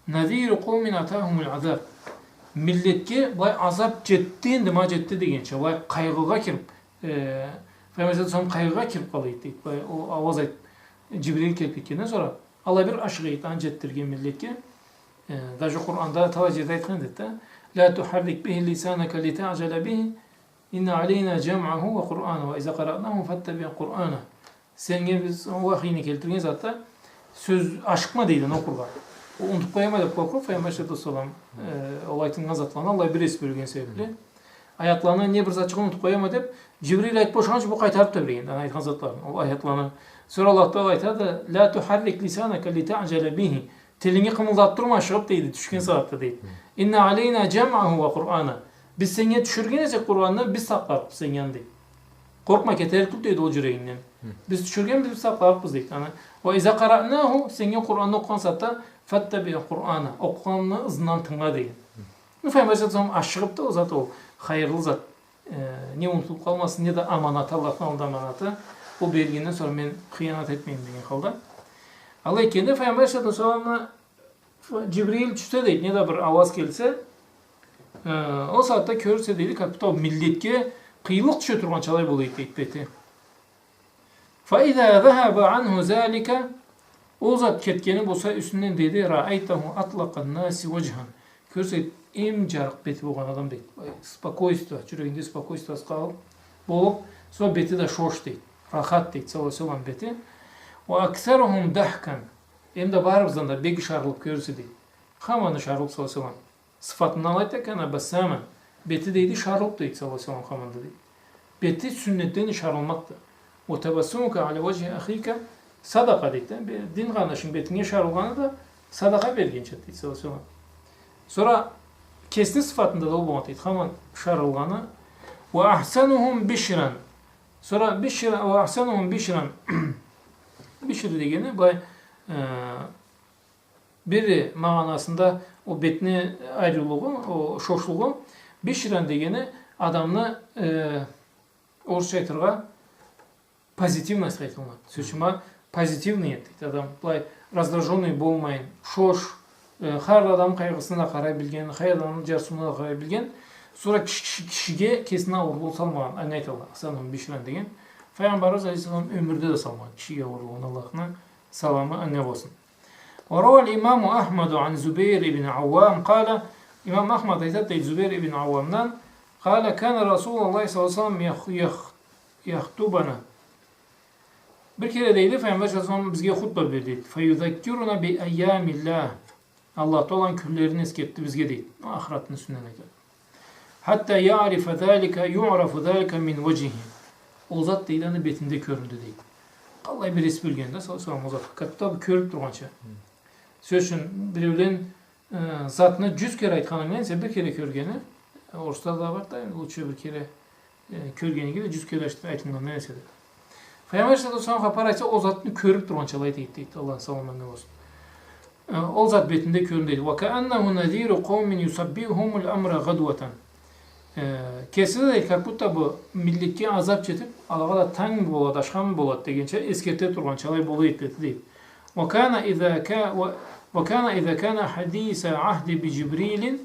Naziru qawmin atahumul azab. Milletke bay azap jettin dema jetti degençe bay kaygıga kirip Peygamber son kaygıga kirip kalaydı. Bay o avaz ayt Cibril kelip ketkendan sonra Allah bir aşık aytan jettirgen milletke даже Kur'an'da tavacıda aytkan dedi. La tuharrik bihi lisanaka lita'jala bihi inna aleyna jam'ahu ve Kur'anahu ve iza qara'nahu fattabi' Kur'ana. Senге biz vahiyini keltirgen zaten söz aşkma deydi okurga. O unutup koyamadı korkup Peygamber sallallahu o aytılgan zatlarına Allah bir es bölgen sebeple ayatlarına ne bir zatçığı unutup koyamadı dep Cibril ayet boşanç bu kaytarıp da bilgen aytılgan zatlarına o ayatlarına sonra Allah Teala aytadı la tuharrik lisanaka lita'jala bihi telini kımıldattırma aşıp deydi düşken saatte deydi. İnna aleyna cem'ahu ve Kur'ana. Biz senge düşürgenese Kur'an'ı biz saklarıp sen yandı. Korkma keter tut deydi o yüreğinden. Biz düşürgen biz saklarıp deydi. Ve iza qara'nahu senge Kur'an'ı okuyan saatte fattabi Kur'ana. Okuyanını ızından tınla deydi. Peygamber sallallahu aşıqıp da o zat o hayırlı zat. Ne unutulup kalmasın ne de amanat Allah'tan aldı amanatı. O belgenden sonra ben hıyanat etmeyeyim degan halda. Allah ikende Peygamber sallallahu Cibril düşse deydi ne de bir avaz gelse o saatte körse deydi kapıta milletke kıyılık düşe turgan çalay bolaydı deydi beti. فَاِذَا ذَهَبَ عَنْهُ ذَٰلِكَ O zat ketkeni bolsa üstünden deydi رَأَيْتَهُ أَطْلَقَ النَّاسِ وَجْهًا Körse em jarık beti bolgan adam deydi. Spokojstvo, жүрегінде spokojstvo kalıp bolup sonra beti de şoş deydi. Rahat deydi sallallahu beti. وَاَكْثَرُهُمْ دَحْكًا Hem de barımızdan da beki şarılıp görse deydi. Hamanı şarılıp sallallahu sıfatından ayta kana basaman. Beti deydi şarılıp deydi sallallahu hamanda deydi. Beti sünnetten şarılmaktı. O tebassumuka ala vecihi ahika sadaka deydi. Din kardeşin betine şarılganı da sadaka vergençe deydi sallallahu. Sonra kesin sıfatında da olmadı deydi. Haman şarılganı. Ve ahsanuhum bişran. Sonra bişran ve ahsanuhum bişran. Bişri degeni biri manasında o betine ayrılığı, o şoşluğu bişiren degeni adamını orası aytırga pozitivность айтылмады. Сөзшіма позитивный еді. Адам былай раздраженный болмайын, шош, har адам қайғысына қарай білген, har адамның жарсуына қарай білген, sonra kişiге kesine uğurluğu salmagan. Anne aytıldı. Sanırım bişiren деген. Peygamberimiz Aleyhisselam ömürde de salmagan. Kişiге uğurluğun Allah'ına salamı anne olsun. وروى الإمام أحمد عن زبير بن عوام قال İmam Ahmad aytadı Zübeyir ibn Avvam'dan قال كان رسول الله صلى الله عليه وسلم يخطبنا bir kere deydi Peygamber sallallahu aleyhi ve sellem bizge hutba verdi. فَيُذَكِّرُنَا بِاَيَّامِ اللّٰهِ Allah'ta olan küllerini esketti bizge değil. Ahiretin üstünden aytadı. Hatta ya'rife zâlike yu'rafu zâlike min vecihi. O zat deyileni betinde köründü değil. Vallahi bir resmi bilgende sallallahu o zat. Hatta körüp durgança. Söz için birbirinin zatını 100 kere aytkanın neyse bir kere körgeni. Orada da var da uçuyor bir kere körgeni gibi 100 kere aytkanın neyse de. Peygamber sallallahu aleyhi ve sellem aparaysa o zatını körüp durgança aytaydı. Allah'ın salamına olsun. O zat betinde köründeydi. وَكَأَنَّهُ نَذ۪يرُ قَوْمٍ يُسَبِّهُمُ الْأَمْرَ غَدْوَةً Kesinlikle değil kakutta bu milletke azap çetip Allah'a da tang bolat, aşkam bolat degençe eskerte turgan çalay bolu etleti değil. وَكَانَ اِذَا كَانَ حَد۪يسَ عَهْدِ بِجِبْرِيلٍ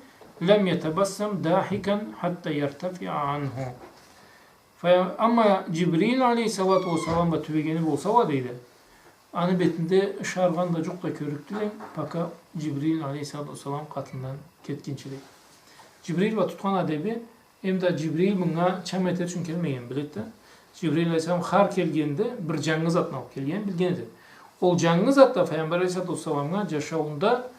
لَمْ يَتَبَسَّمْ دَاحِكًا حَتَّى يَرْتَفِعَ عَنْهُ Ama Cibril aleyhissalatu vesselam da tüvegeni bolsa va deydi. Anı betinde şargan da çok da körüktülen paka Cibril aleyhissalatu vesselam katından ketkinçilik. Cibril ve tutkan adebi hem de Cibril bunga çamet için kelmeyen bilette. Cibril aleyhisselam har kelgende bir canlı zatına alıp kelgen bilgenidir. O canlı zat da Peygamber aleyhissalatu vesselam'a yaşaunda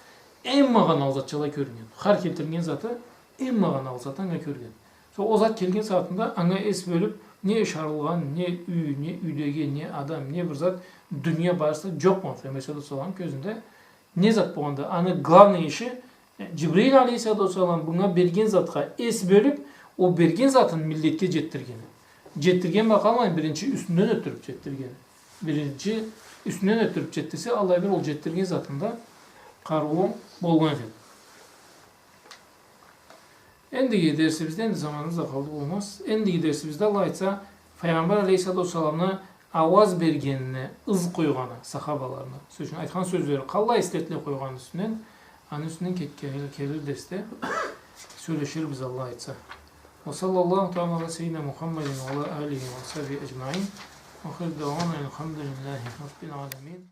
en mağan alzatçılığa körgen. Har keltirgen zatı en mağan alzattan körgen. O zat kelgen saatinde ana es bölüp ne şarılgan, ne üy, ne üydege, ne adam, ne bir zat dünya barısında çok mu? Peygamber aleyhissalatu vesselam gözünde ne zat bu anda? Anı glavni işi Cibril aleyhissalatu vesselam buna bergen zatqa es bölüp o bergen zatın milletke jettirgeni. Jettirgen bakalmayın birinci üstünden ötürüp jettirgeni. Birinci üstünden ötürüp jettirse Allah bir ol jettirgen zatında karığı bolgan edir. Endigi dersimizde endi zamanımızda kaldı olmaz. Endigi dersimizde Allah aytsa Peygamber aleyhissalatu vesselam'na avaz bergenine, ız koyganı sahabalarına. Sözün aytkan sözleri kalla istetle koygan üstünden Anın üstünden kelir deste söyleşir biz Allah aytsa. Ve sallallahu ala seyyidina Muhammedin ve ala alihi ve sahbihi ecmaîn. Ve khir davana elhamdülillahi rabbil alemin.